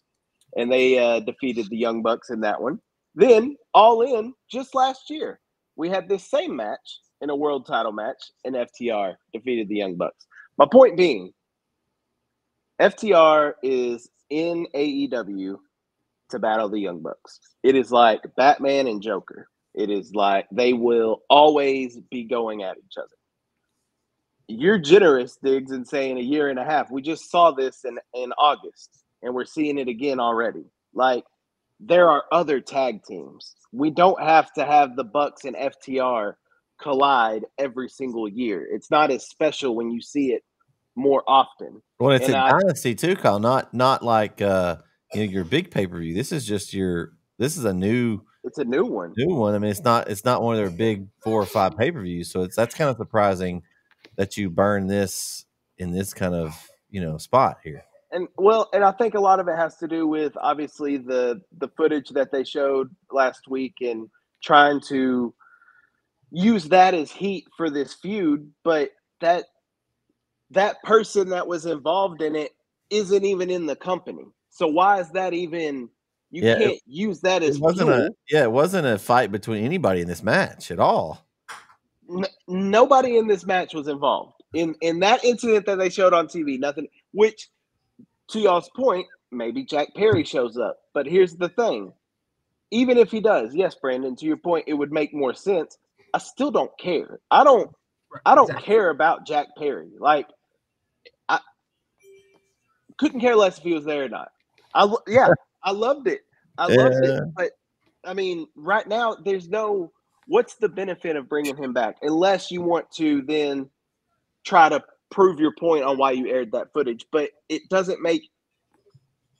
And they defeated the Young Bucks in that one. Then, All In, just last year, we had this same match in a world title match, and FTR defeated the Young Bucks. My point being, FTR is in AEW to battle the Young Bucks. It is like Batman and Joker. It is like they will always be going at each other. You're generous, Diggs, in saying a year and a half. We just saw this in August, and we're seeing it again already. Like, there are other tag teams. We don't have to have the Bucks and FTR collide every single year. It's not as special when you see it more often. Well, it's a dynasty too, Kyle. Not like your big pay-per-view. This is just it's a new one. I mean, it's not one of their big 4 or 5 pay-per-views. So that's kind of surprising that you burn this in this kind of spot here. And I think a lot of it has to do with obviously the footage that they showed last week and trying to use that as heat for this feud, but that person that was involved in it isn't even in the company. So why is that even? You can't use that as fuel. It wasn't a fight between anybody in this match at all. Nobody in this match was involved in that incident that they showed on TV. Nothing. Which, to y'all's point, maybe Jack Perry shows up. But here's the thing: even if he does, yes, Brandon, to your point, it would make more sense. I still don't care. I don't care about Jack Perry. Like, I couldn't care less if he was there or not. I loved it. I loved it. But I mean, right now, what's the benefit of bringing him back? Unless you want to then try to prove your point on why you aired that footage. But it doesn't make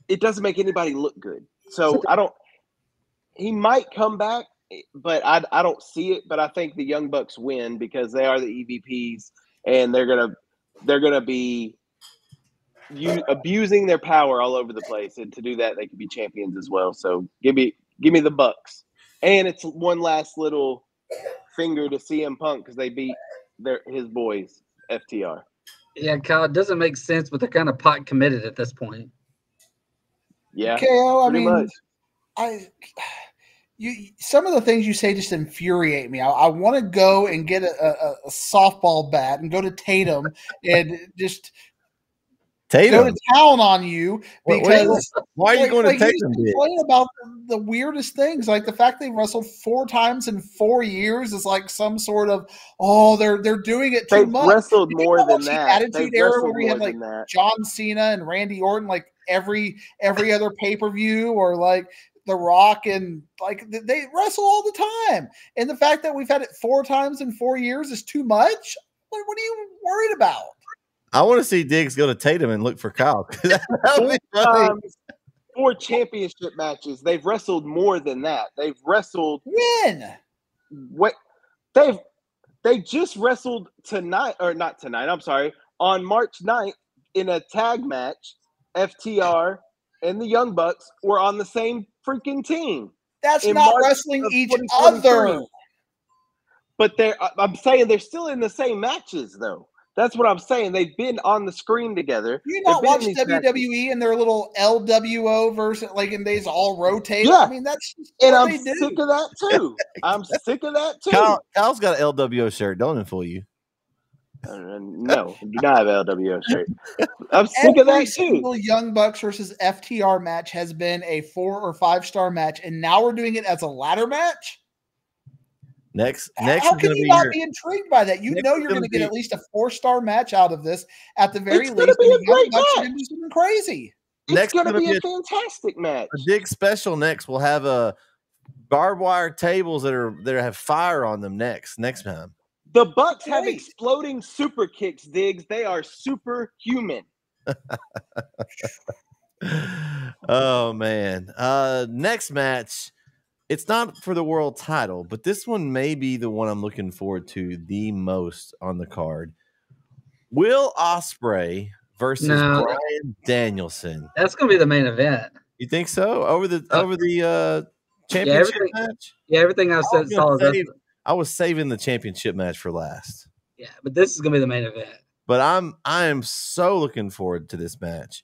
anybody look good. So he might come back, but I don't see it. But I think the Young Bucks win because they are the EVPs, and they're gonna be abusing their power all over the place. And to do that, they could be champions as well. So give me the Bucks, and it's one last little finger to CM Punk because they beat his boys FTR. Yeah, Kyle, it doesn't make sense, but they're kind of pot committed at this point. Yeah, KO, I pretty mean, much. Some of the things you say just infuriate me. I want to go and get a softball bat and go to Tatum and just go to town on you because why are you going to Tatum? You complain about the weirdest things, like the fact they wrestled 4 times in 4 years is like some sort of they're doing it too much. They've wrestled more than that. Attitude Era where we had like John Cena and Randy Orton like every other pay-per-view, or like The Rock, and like they wrestle all the time. And the fact that we've had it 4 times in 4 years is too much. What are you worried about? I want to see Diggs go to Tatum and look for Kyle. That would be funny. 4 championship matches. They've wrestled more than that. They've wrestled they just wrestled tonight, or not tonight. I'm sorry, on March 9th in a tag match. FTR and the Young Bucks were on the same freaking team. That's not March wrestling each other. But I'm saying they're still in the same matches, though. That's what I'm saying. They've been on the screen together. You not watch WWE and their little LWO version, like, and they's all rotate. Yeah. I mean, that's and I'm sick of that too. I'm sick of that too. Kyle's got an LWO shirt. Don't it fool you? No, I do not have an LWO shirt. I'm sick of that too. Every single Young Bucks versus FTR match has been a 4 or 5 star match, and now we're doing it as a ladder match. Next, how can you not be intrigued by that? You know you're going to get at least a 4-star match out of this at the very least. It's going to be a great match. Do something crazy. It's going to be a fantastic match. A Dig special next. We'll have a barbed wire tables that have fire on them next time. The Bucks have exploding super kicks, Diggs. They are superhuman. Oh man. Next match. It's not for the world title, but this one may be the one I'm looking forward to the most on the card. Will Ospreay versus Bryan Danielson. That's going to be the main event. You think so? Over the championship match? Yeah, everything I've said solid. I was saving the championship match for last. Yeah, but this is going to be the main event. But I am so looking forward to this match.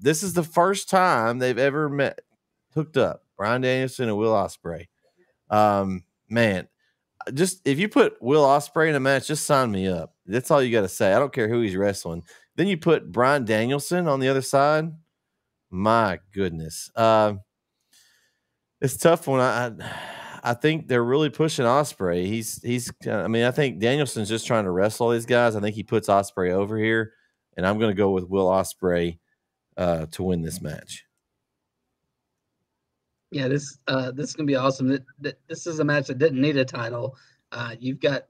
This is the first time they've ever hooked up. Bryan Danielson and Will Ospreay. Man, just if you put Will Ospreay in a match, just sign me up. That's all you got to say. I don't care who he's wrestling. Then you put Bryan Danielson on the other side. My goodness. It's a tough one. I think they're really pushing Ospreay. I think Danielson's just trying to wrestle all these guys. I think he puts Ospreay over here, and I'm going to go with Will Ospreay to win this match. Yeah, this is gonna be awesome. This is a match that didn't need a title. You've got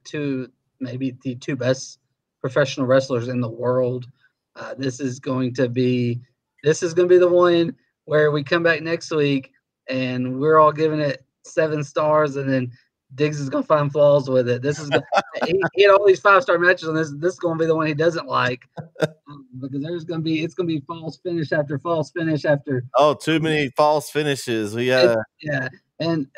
maybe the 2 best professional wrestlers in the world. This is going to be the one where we come back next week and we're all giving it 7 stars, and then Diggs is gonna find flaws with it. This is he had all these 5-star matches on this. This is gonna be the one he doesn't like because it's gonna be false finish after false finish after. Oh, too many false finishes. And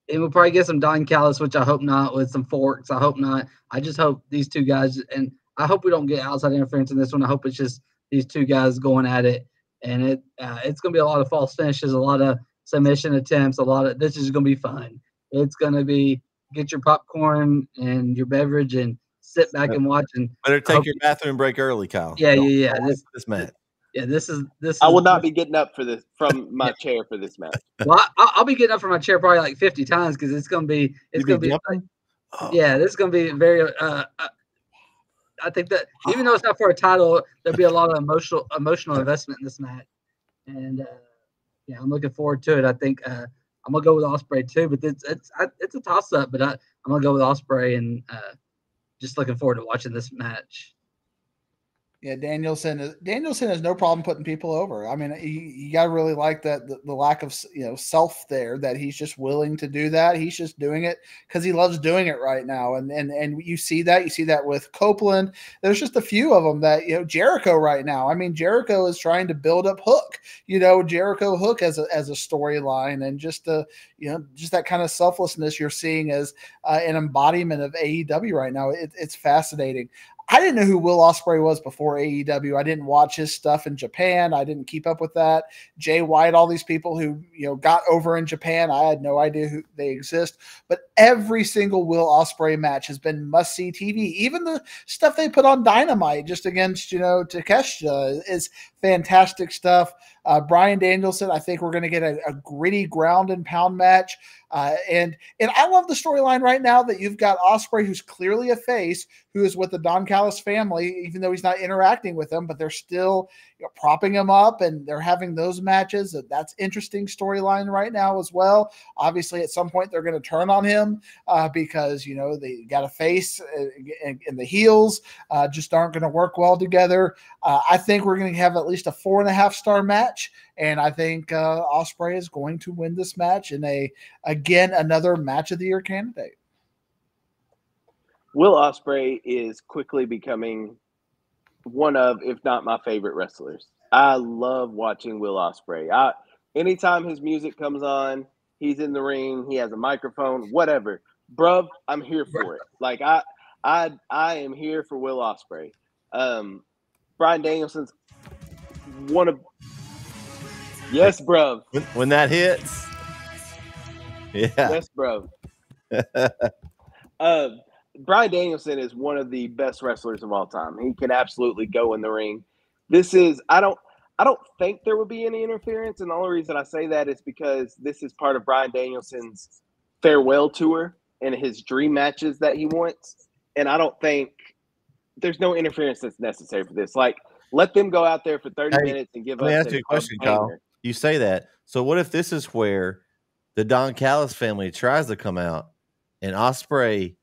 we'll probably get some Don Callis, which I hope not, with some forks. I hope not. I just hope these 2 guys, and I hope we don't get outside interference in this one. I hope it's just these 2 guys going at it, and it's gonna be a lot of false finishes, a lot of submission attempts, this is gonna be fun. It's gonna be get your popcorn and your beverage and sit back and watch. And better take your bathroom break early, Kyle. Yeah. This match. Yeah, this is. I will not be getting up from my chair for this match. Well, I'll be getting up from my chair probably like 50 times because it's gonna be. Yeah, this is gonna be very. I think that even though it's not for a title, there'll be a lot of emotional investment in this match, and I'm looking forward to it. I think I'm gonna go with Ospreay too, but it's a toss up. But I'm gonna go with Ospreay, and just looking forward to watching this match. Yeah, Danielson has no problem putting people over. I mean, you got to really like that the lack of self there, that he's just willing to do that. He's just doing it because he loves doing it right now, and you see that with Copeland. There's just a few of them that Jericho right now. I mean, Jericho is trying to build up Hook, Jericho Hook as a storyline, and just that kind of selflessness you're seeing as an embodiment of AEW right now. It's fascinating. I didn't know who Will Ospreay was before AEW. I didn't watch his stuff in Japan. I didn't keep up with that. Jay White, all these people who got over in Japan, I had no idea who they exist. But every single Will Ospreay match has been must-see TV. Even the stuff they put on Dynamite just against Takeshita is fantastic stuff. Bryan Danielson, I think we're going to get a gritty ground and pound match. And I love the storyline right now that you've got Ospreay, who's clearly a face, who is with the Don Callis family, even though he's not interacting with them, but they're still propping him up, and they're having those matches. That's interesting storyline right now as well. Obviously, at some point they're going to turn on him because they got a face, and the heels just aren't going to work well together. I think we're going to have at least a 4.5-star match, and I think Ospreay is going to win this match in again another match of the year candidate. Will Ospreay is quickly becoming one of, if not my favorite wrestlers. I love watching Will Ospreay. Anytime his music comes on, he's in the ring, he has a microphone, whatever. Bruv, I'm here for it. Like I am here for Will Ospreay. Bryan Danielson's one of yes, bruv. When that hits. Yeah. Yes, bruv. Bryan Danielson is one of the best wrestlers of all time. He can absolutely go in the ring. I don't think there would be any interference, and the only reason I say that is because this is part of Bryan Danielson's farewell tour and his dream matches that he wants. And I don't think there's no interference that's necessary for this. Like, let them go out there for 30 minutes and give us. Let me ask you a question, Kyle. You say that. So what if this is where the Don Callis family tries to come out and Ospreay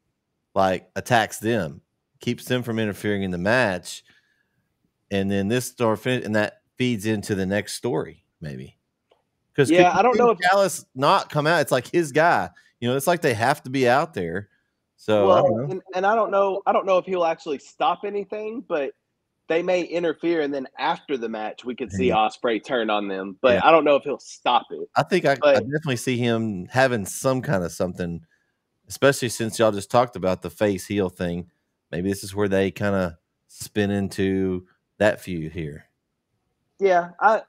attacks them, keeps them from interfering in the match, and then this story and that feeds into the next story, maybe? Because I don't know if Callis not come out. It's like his guy. It's like they have to be out there. So I don't know. And I don't know if he'll actually stop anything, but they may interfere, and then after the match, we could see Ospreay turn on them. But I don't know if he'll stop it. I think I definitely see him having some kind of something. Especially since y'all just talked about the face heel thing. Maybe this is where they kind of spin into that feud here. Yeah, I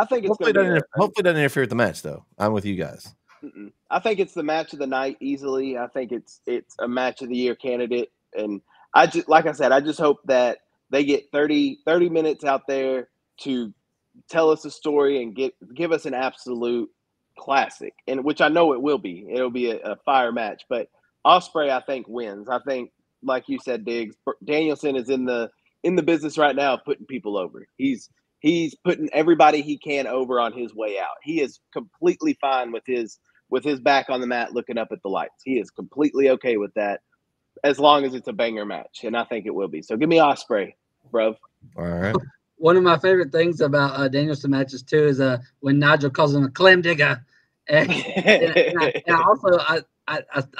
think it's hopefully doesn't interfere with the match, though. I'm with you guys. I think it's the match of the night easily. I think it's a match of the year candidate, and I just hope that they get 30 minutes out there to tell us a story and give us an absolute classic, and which I know it will be. It'll be a fire match, but Ospreay, I think, wins. I think, like you said, Diggs, Danielson is in the business right now of putting people over. He's putting everybody he can over on his way out. He is completely fine with his back on the mat looking up at the lights. He is completely okay with that as long as it's a banger match, and I think it will be. So give me Ospreay, bro. All right. One of my favorite things about Danielson matches too is when Nigel calls him a clam digger, and I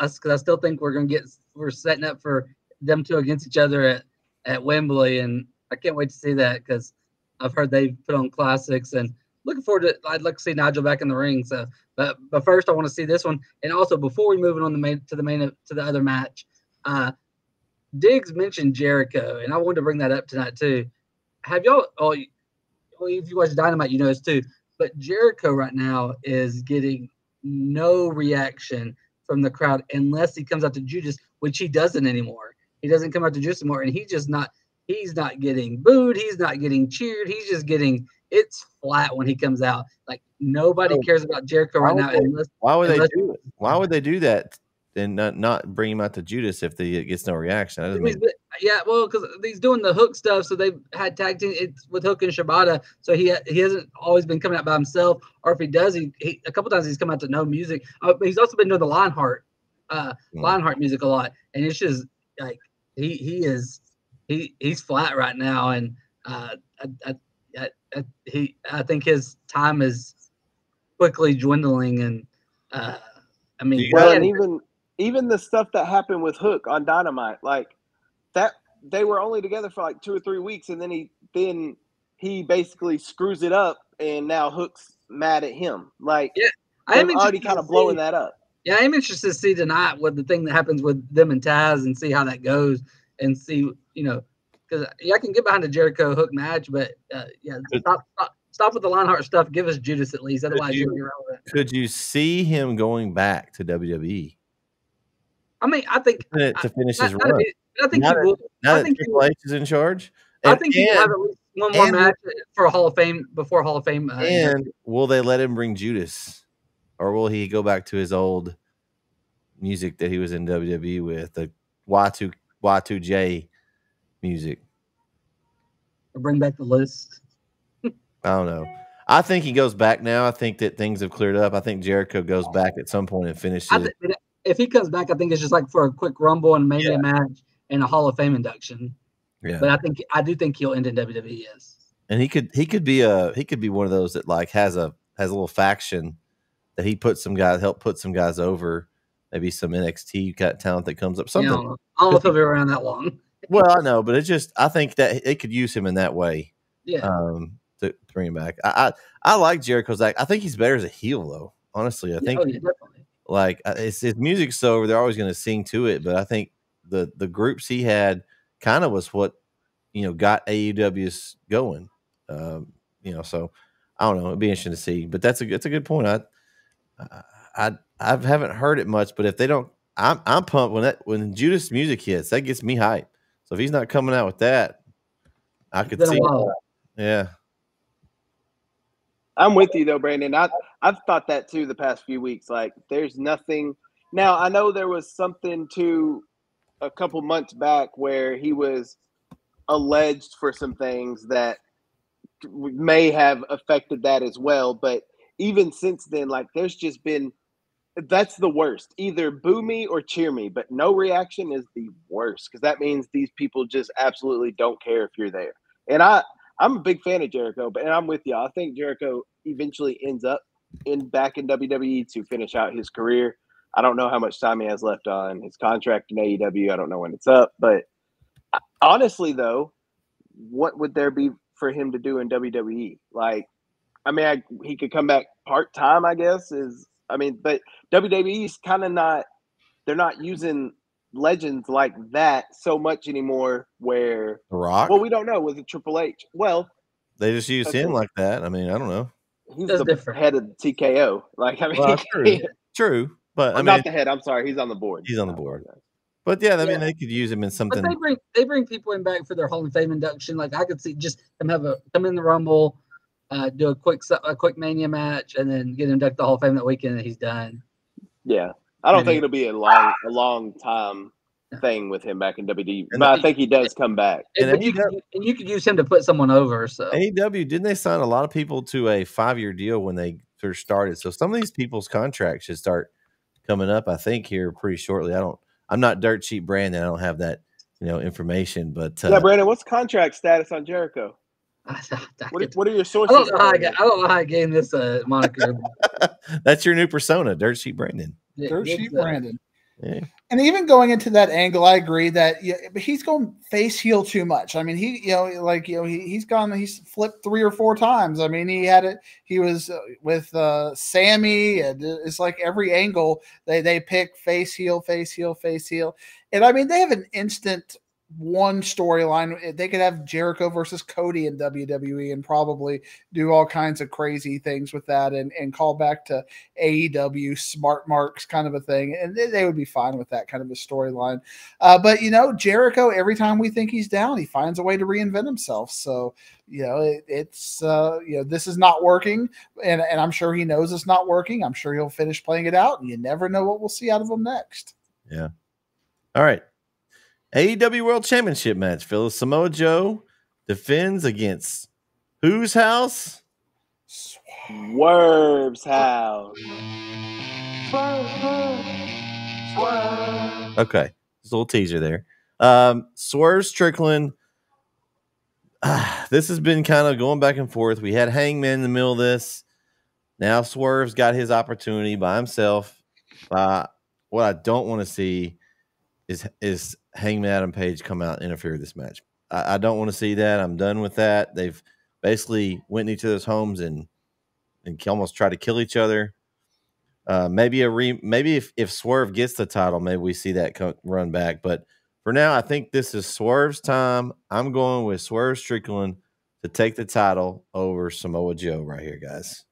still think we're setting up for them two against each other at Wembley, and I can't wait to see that because I've heard they put on classics, and looking forward to. I'd like to see Nigel back in the ring. So, but first I want to see this one, and also before we move on to the other match, Diggs mentioned Jericho, and I wanted to bring that up tonight too. Have y'all? Oh, if you watch Dynamite, you know this too. But Jericho right now is getting no reaction from the crowd unless he comes out to Judas, which he doesn't anymore. He doesn't come out to Judas anymore, and he's not getting booed. He's not getting cheered. He's just getting it's flat when he comes out. Like nobody cares about Jericho right now. Why would they do it? Why would they do that and not bring him out to Judas if it gets no reaction? Because he's doing the Hook stuff, so they've had tag team with Hook and Shibata, so he hasn't always been coming out by himself, or if he does, he a couple times he's come out to no music. He's also been doing the Lionheart music a lot, and it's just like he's flat right now, and I think his time is quickly dwindling, and I mean, well, and even the stuff that happened with Hook on Dynamite, like that, they were only together for like 2 or 3 weeks, and then he basically screws it up, and now Hook's mad at him. Like, yeah, they're already kind of blowing that up. Yeah, I'm interested to see tonight what the thing that happens with them and Taz, and see how that goes, and see, because I can get behind the Jericho Hook match, but stop with the Lionheart stuff. Give us Judas at least, otherwise you'll be irrelevant. Could you see him going back to WWE? I mean, I think to finish his run. I think he will. Now that Triple H is in charge, I think he will have at least one more match for Hall of Fame before Hall of Fame. And will they let him bring Judas, or will he go back to his old music that he was in WWE with, the Y2J music? Or bring back the list. I don't know. I think he goes back now. I think that things have cleared up. I think Jericho goes back at some point and finishes. If he comes back, I think it's just like for a quick Rumble and maybe a match and a Hall of Fame induction. Yeah, but I do think he'll end in WWE. Yes, and he could be one of those that like has a little faction that he help put some guys over. Maybe some NXT got talent that comes up. Something. I don't know if he'll be around that long. Well, I know, but I think that they could use him in that way. Yeah. To bring him back. I like Jericho's act. I think he's better as a heel, though. Honestly, I think definitely. Like his music's so over, they're always going to sing to it. But I think the groups he had kind of was what got AEW's going. So I don't know. It'd be interesting to see. But it's a good point. I haven't heard it much, but if they don't, I'm pumped when Judas music hits. That gets me hyped. So if he's not coming out with that, I could see. Yeah. I'm with you though, Brandon. I've thought that too the past few weeks. Like, there's nothing. Now, I know there was something to a couple months back where he was alleged for some things that may have affected that as well. But even since then, like, there's just been, that's the worst. Either boo me or cheer me, but no reaction is the worst, because that means these people just absolutely don't care if you're there. And I'm a big fan of Jericho, and I'm with you. I think Jericho eventually ends up back in WWE to finish out his career. I don't know how much time he has left on his contract in AEW. I don't know when it's up. But honestly, though, what would there be for him to do in WWE? Like, I mean, he could come back part-time, I guess. But WWE's kind of not – they're not using – legends like that so much anymore. Where The Rock? Well, we don't know. Was it Triple H? Well, they just use him like that. I mean, I don't know. He's the head of TKO. Like, I mean, well, true. But I mean, not the head. I'm sorry, he's on the board. He's on the board. But yeah, I mean, they could use him in something. But they bring people in back for their Hall of Fame induction. Like, I could see just them come in the Rumble, do a quick Mania match, and then get inducted to the Hall of Fame that weekend, and he's done. Yeah. I don't think it'll be a long time thing with him back in WWE, but I think he does come back. And you could use him to put someone over. So AEW, didn't they sign a lot of people to a 5-year deal when they first started? So some of these people's contracts should start coming up, I think, here pretty shortly. I'm not dirt cheap Brandon. I don't have that information, but yeah, Brandon, what's contract status on Jericho? What are your sources? I don't know how I gained this moniker. That's your new persona, Dirt Sheet Brandon. Dirt Sheet Brandon. Yeah. And even going into that angle, I agree that but he's going face heel too much. I mean, he's flipped 3 or 4 times. I mean, he had it. He was with Sammy, and it's like every angle they pick face heel, face heel, face heel. And I mean, they have an instant one storyline. They could have Jericho versus Cody in WWE and probably do all kinds of crazy things with that and call back to AEW smart marks kind of a thing. And they would be fine with that kind of a storyline. But, Jericho, every time we think he's down, he finds a way to reinvent himself. So, this is not working. And I'm sure he knows it's not working. I'm sure he'll finish playing it out. And you never know what we'll see out of him next. Yeah. All right. AEW World Championship match. Phyllis Samoa Joe defends against whose house? Swerve's house. Okay. Just a little teaser there. Swerve Strickland. this has been kind of going back and forth. We had Hangman in the middle of this. Now Swerve's got his opportunity by himself. What I don't want to see is Hangman Adam Page come out and interfere with this match. I don't want to see that. I'm done with that. They've basically went in each other's homes and almost tried to kill each other. Maybe if Swerve gets the title, maybe we see that run back. But for now, I think this is Swerve's time. I'm going with Swerve Strickland to take the title over Samoa Joe right here, guys.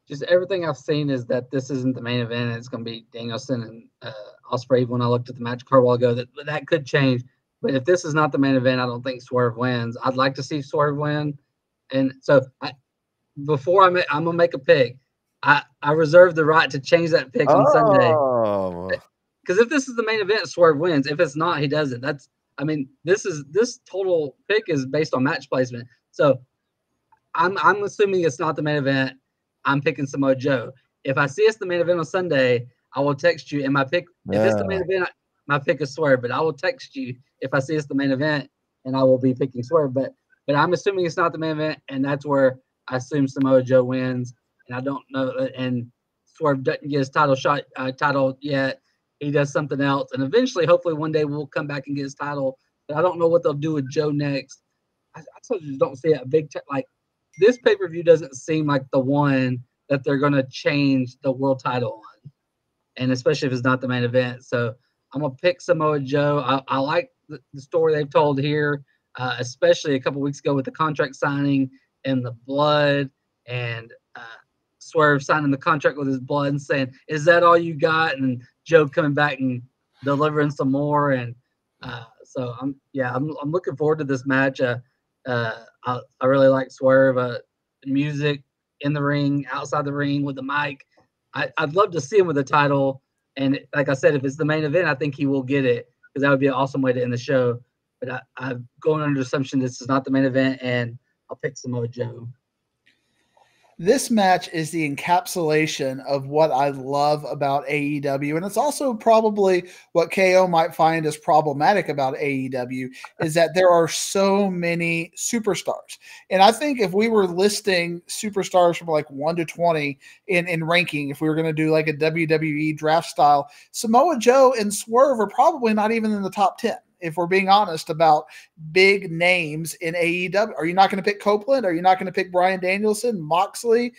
Just everything I've seen is that this isn't the main event. It's going to be Danielson and Ospreay. When I looked at the match card a while ago, that could change. But if this is not the main event, I don't think Swerve wins. I'd like to see Swerve win. And so before I'm going to make a pick, I reserve the right to change that pick on Sunday. Because if this is the main event, Swerve wins. If it's not, he doesn't. This total pick is based on match placement. So I'm assuming it's not the main event. I'm picking Samoa Joe. If I see it's the main event on Sunday, I will text you. And my pick, if it's the main event, my pick is Swerve. But I will text you if I see it's the main event, and I will be picking Swerve. But I'm assuming it's not the main event, and that's where I assume Samoa Joe wins. And I don't know. And Swerve doesn't get his title yet. He does something else, and eventually, hopefully, one day we'll come back and get his title. But I don't know what they'll do with Joe next. I just don't see a big like. This pay-per-view doesn't seem like the one that they're going to change the world title on, and especially if it's not the main event. So I'm going to pick Samoa Joe. I like the story they've told here, especially a couple weeks ago with the contract signing and the blood and Swerve signing the contract with his blood and saying, "Is that all you got?" And Joe coming back and delivering some more. And so I'm looking forward to this match. I really like Swerve. Music in the ring, outside the ring with the mic. I'd love to see him with the title. And like I said, if it's the main event, I think he will get it because that would be an awesome way to end the show. But I'm going under the assumption this is not the main event, and I'll pick Samoa Joe. This match is the encapsulation of what I love about AEW, and it's also probably what KO might find as problematic about AEW is that there are so many superstars. And I think if we were listing superstars from like 1 to 20 in ranking, if we were going to do like a WWE draft style, Samoa Joe and Swerve are probably not even in the top 10. If we're being honest about big names in AEW. Are you not going to pick Copeland? Are you not going to pick Bryan Danielson, Moxley,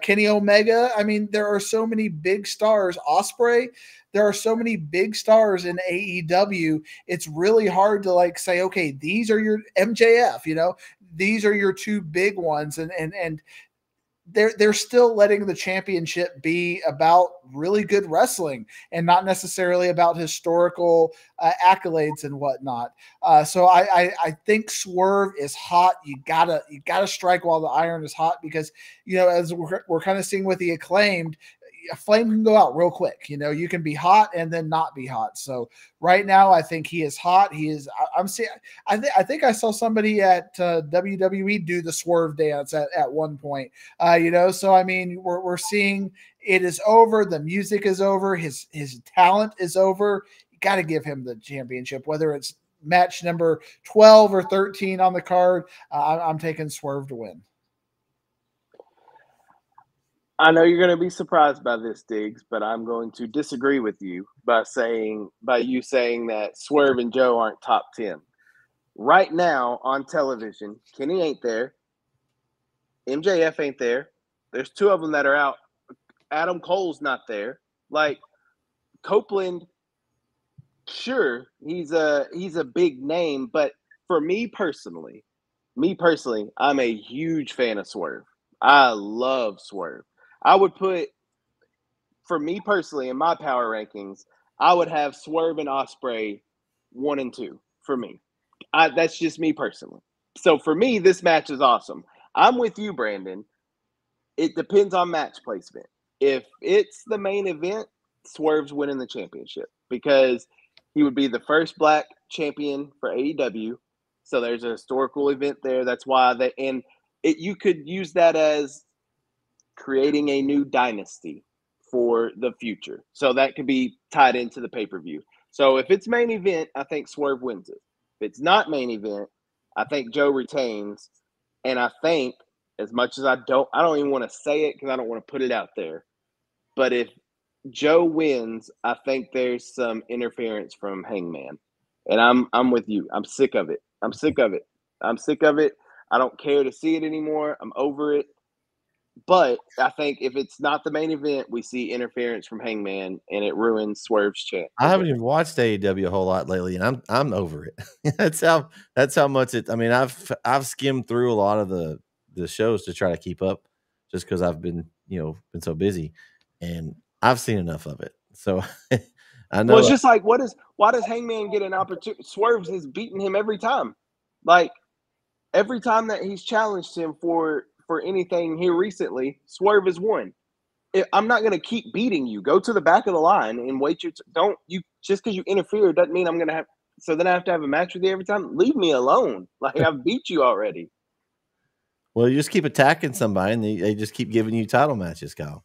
Kenny Omega? I mean, there are so many big stars. Ospreay. There are so many big stars in AEW. It's really hard to like say, okay, these are your MJF, these are your two big ones. And they're still letting the championship be about really good wrestling and not necessarily about historical accolades and whatnot. So I think Swerve is hot. You gotta strike while the iron is hot because as we're kind of seeing with the Acclaimed, a flame can go out real quick. You can be hot and then not be hot. So right now, I think he is hot. He is. I'm seeing. I think I saw somebody at WWE do the Swerve dance at one point. So I mean, we're seeing it is over. The music is over. His talent is over. You got to give him the championship, whether it's match number 12 or 13 on the card. I'm taking Swerve to win. I know you're going to be surprised by this, Diggs, but I'm going to disagree with you by you saying that Swerve and Joe aren't top 10. Right now on television, Kenny ain't there. MJF ain't there. There's two of them that are out. Adam Cole's not there. Like Copeland, sure, he's a big name, but for me personally, I'm a huge fan of Swerve. I love Swerve. I would put, for me personally, in my power rankings, I would have Swerve and Ospreay 1 and 2 for me. That's just me personally. So for me, this match is awesome. I'm with you, Brandon. It depends on match placement. If it's the main event, Swerve's winning the championship because he would be the first black champion for AEW. So there's a historical event there. That's why you could use that as creating a new dynasty for the future. So that could be tied into the pay-per-view. So if it's main event, I think Swerve wins it. If it's not main event, I think Joe retains. And I think, as much as I don't even want to say it because I don't want to put it out there. But if Joe wins, I think there's some interference from Hangman. And I'm with you. I'm sick of it. I'm sick of it. I don't care to see it anymore. I'm over it. But I think if it's not the main event, we see interference from Hangman, and it ruins Swerve's chance. I haven't even watched AEW a whole lot lately, and I'm over it. that's how much it. I mean, I've skimmed through a lot of the shows to try to keep up, just because I've been been so busy, and I've seen enough of it. So I know. Well, it's just like why does Hangman get an opportunity? Swerve has beaten him every time. Like every time that he's challenged him for anything here recently, Swerve has won. I'm not going to keep beating you. Go to the back of the line and wait your just because you interfere doesn't mean I'm going to have. So then I have to have a match with you every time. Leave me alone. Like I've beat you already. Well, you just keep attacking somebody, and they just keep giving you title matches, Kyle.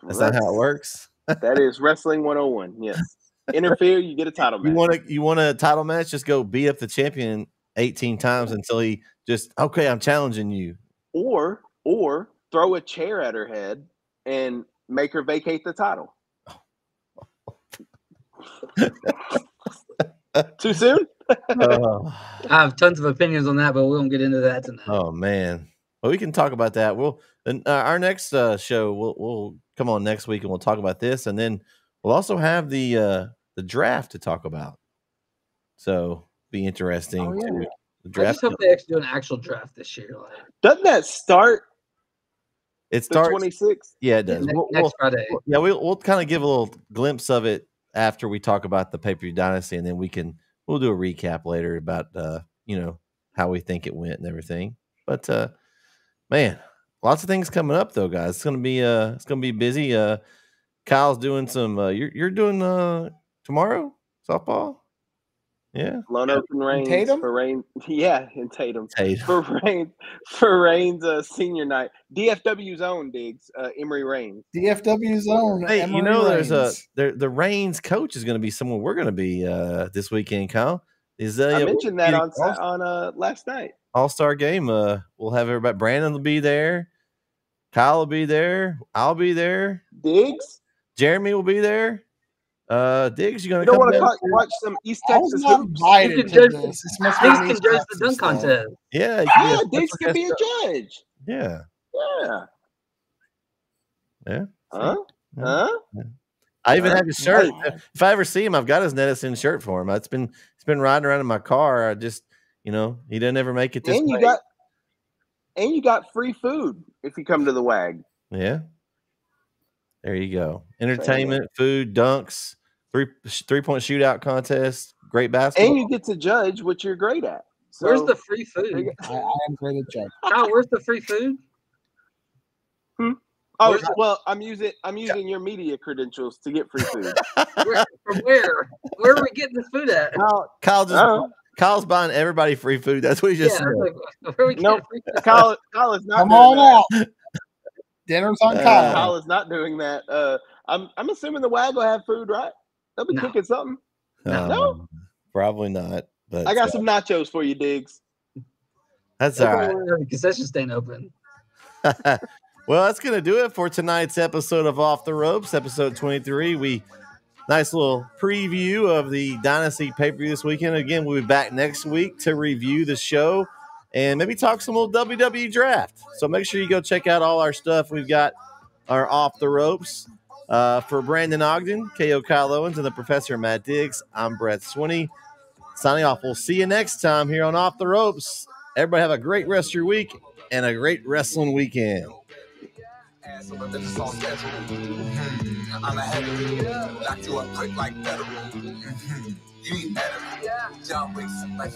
That's not how it works. That is wrestling 101. Yes, interfere, you get a title match. You want a title match? Just go beat up the champion 18 times until he just I'm challenging you. Or throw a chair at her head and make her vacate the title. Too soon? I have tons of opinions on that, but we won't get into that tonight. Oh man, well we can talk about that. Our next show we'll come on next week and we'll talk about this, and then we'll also have the draft to talk about. So be interesting. Oh, yeah. The draft. I just hope they actually do an actual draft this year. Doesn't that start? It starts 26th. Yeah, it does. Next Friday. We'll kind of give a little glimpse of it after we talk about the pay-per-view Dynasty, and then we'll do a recap later about how we think it went and everything. But man, lots of things coming up though, guys. It's gonna be busy. Kyle's doing some. You're doing tomorrow softball. Yeah. Lone Open Reigns Tatum? for Reigns. Yeah, in Tatum. Tatum. For Reigns senior night. DFW's own Diggs, Emory Reigns. DFW's own. Hey, Emory there's Reigns. the Reigns coach is going to be someone we're going to be this weekend. Kyle, I mentioned that on last night. All-Star game. We'll have everybody. Brandon will be there. Kyle will be there. I'll be there. Diggs. Jeremy will be there. Diggs, you're You gonna don't come want to watch some East I was Texas not hoops? invited You to can this. This must be an Diggs East can judge the Texas dunk thing. contest. Yeah, Yeah, Diggs can be a judge. Yeah. Yeah. Yeah. Huh? Yeah. Huh? I even have his shirt. Right. If I ever see him, I've got his Edison shirt for him. It's been riding around in my car. I just, he doesn't ever make it this And way. you got free food if you come to the WAG. Yeah. There you go. Entertainment, food, dunks, three-point shootout contest, great basketball. And you get to judge what you're great at. So, Where's the free food? I am great at judge. Kyle, where's the free food? Oh, well, I'm using your media credentials to get free food. From where? Where are we getting this food at? Kyle's buying everybody free food. That's what he just said. Where are we getting Nope. free food? Kyle is not Come doing on that. out. Dinner's on Kyle. Kyle is not doing that. I'm assuming the WAG will have food, right? They'll be cooking something. No? Probably not. But I got some nachos for you, Diggs. That's all right. The concession stand open. Well, that's going to do it for tonight's episode of Off the Ropes, episode 23. Nice little preview of the Dynasty pay-per-view this weekend. Again, we'll be back next week to review the show and maybe talk some little WWE draft. So make sure you go check out all our stuff. We've got our Off the Ropes for Brandon Ogden, KO Kyle Owens, and the Professor Matt Diggs. I'm Bret Swinney. Signing off. We'll see you next time here on Off the Ropes. Everybody have a great rest of your week and a great wrestling weekend. I'm ahead of you. Lock you up quick like federal. You need edible. John Wick, like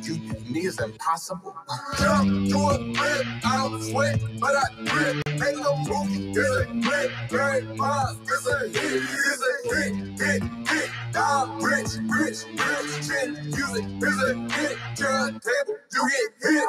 you me is impossible. Jump to a grip, I don't sweat, but I grip. Make no movie, it's a grip, very fast, it's a hit, dog, rich, chin, music, it's a hit, turn table, you get hit.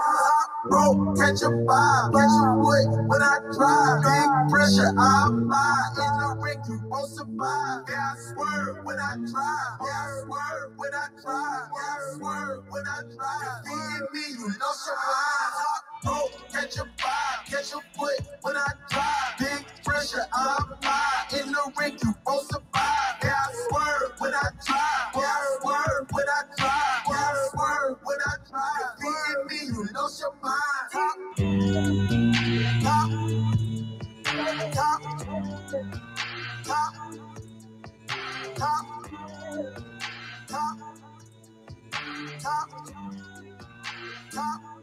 bro, catch a vibe, catch a foot when I drive. Big pressure, I'm fine. In the ring, you won't survive. Yeah, I swerve when I drive. Yeah, I swerve when I drive. Yeah, I swerve when I drive. You see me, you lost your mind. Hot, bro, catch a vibe, catch a foot when I drive. Big pressure, I'm fine. In the ring, you won't survive. Yeah, I swerve when I drive. Yeah, I swerve when I drive. Yeah, I swerve when I drive. You see me, you lost your mind. Top, top, top, top, top, top, top, top.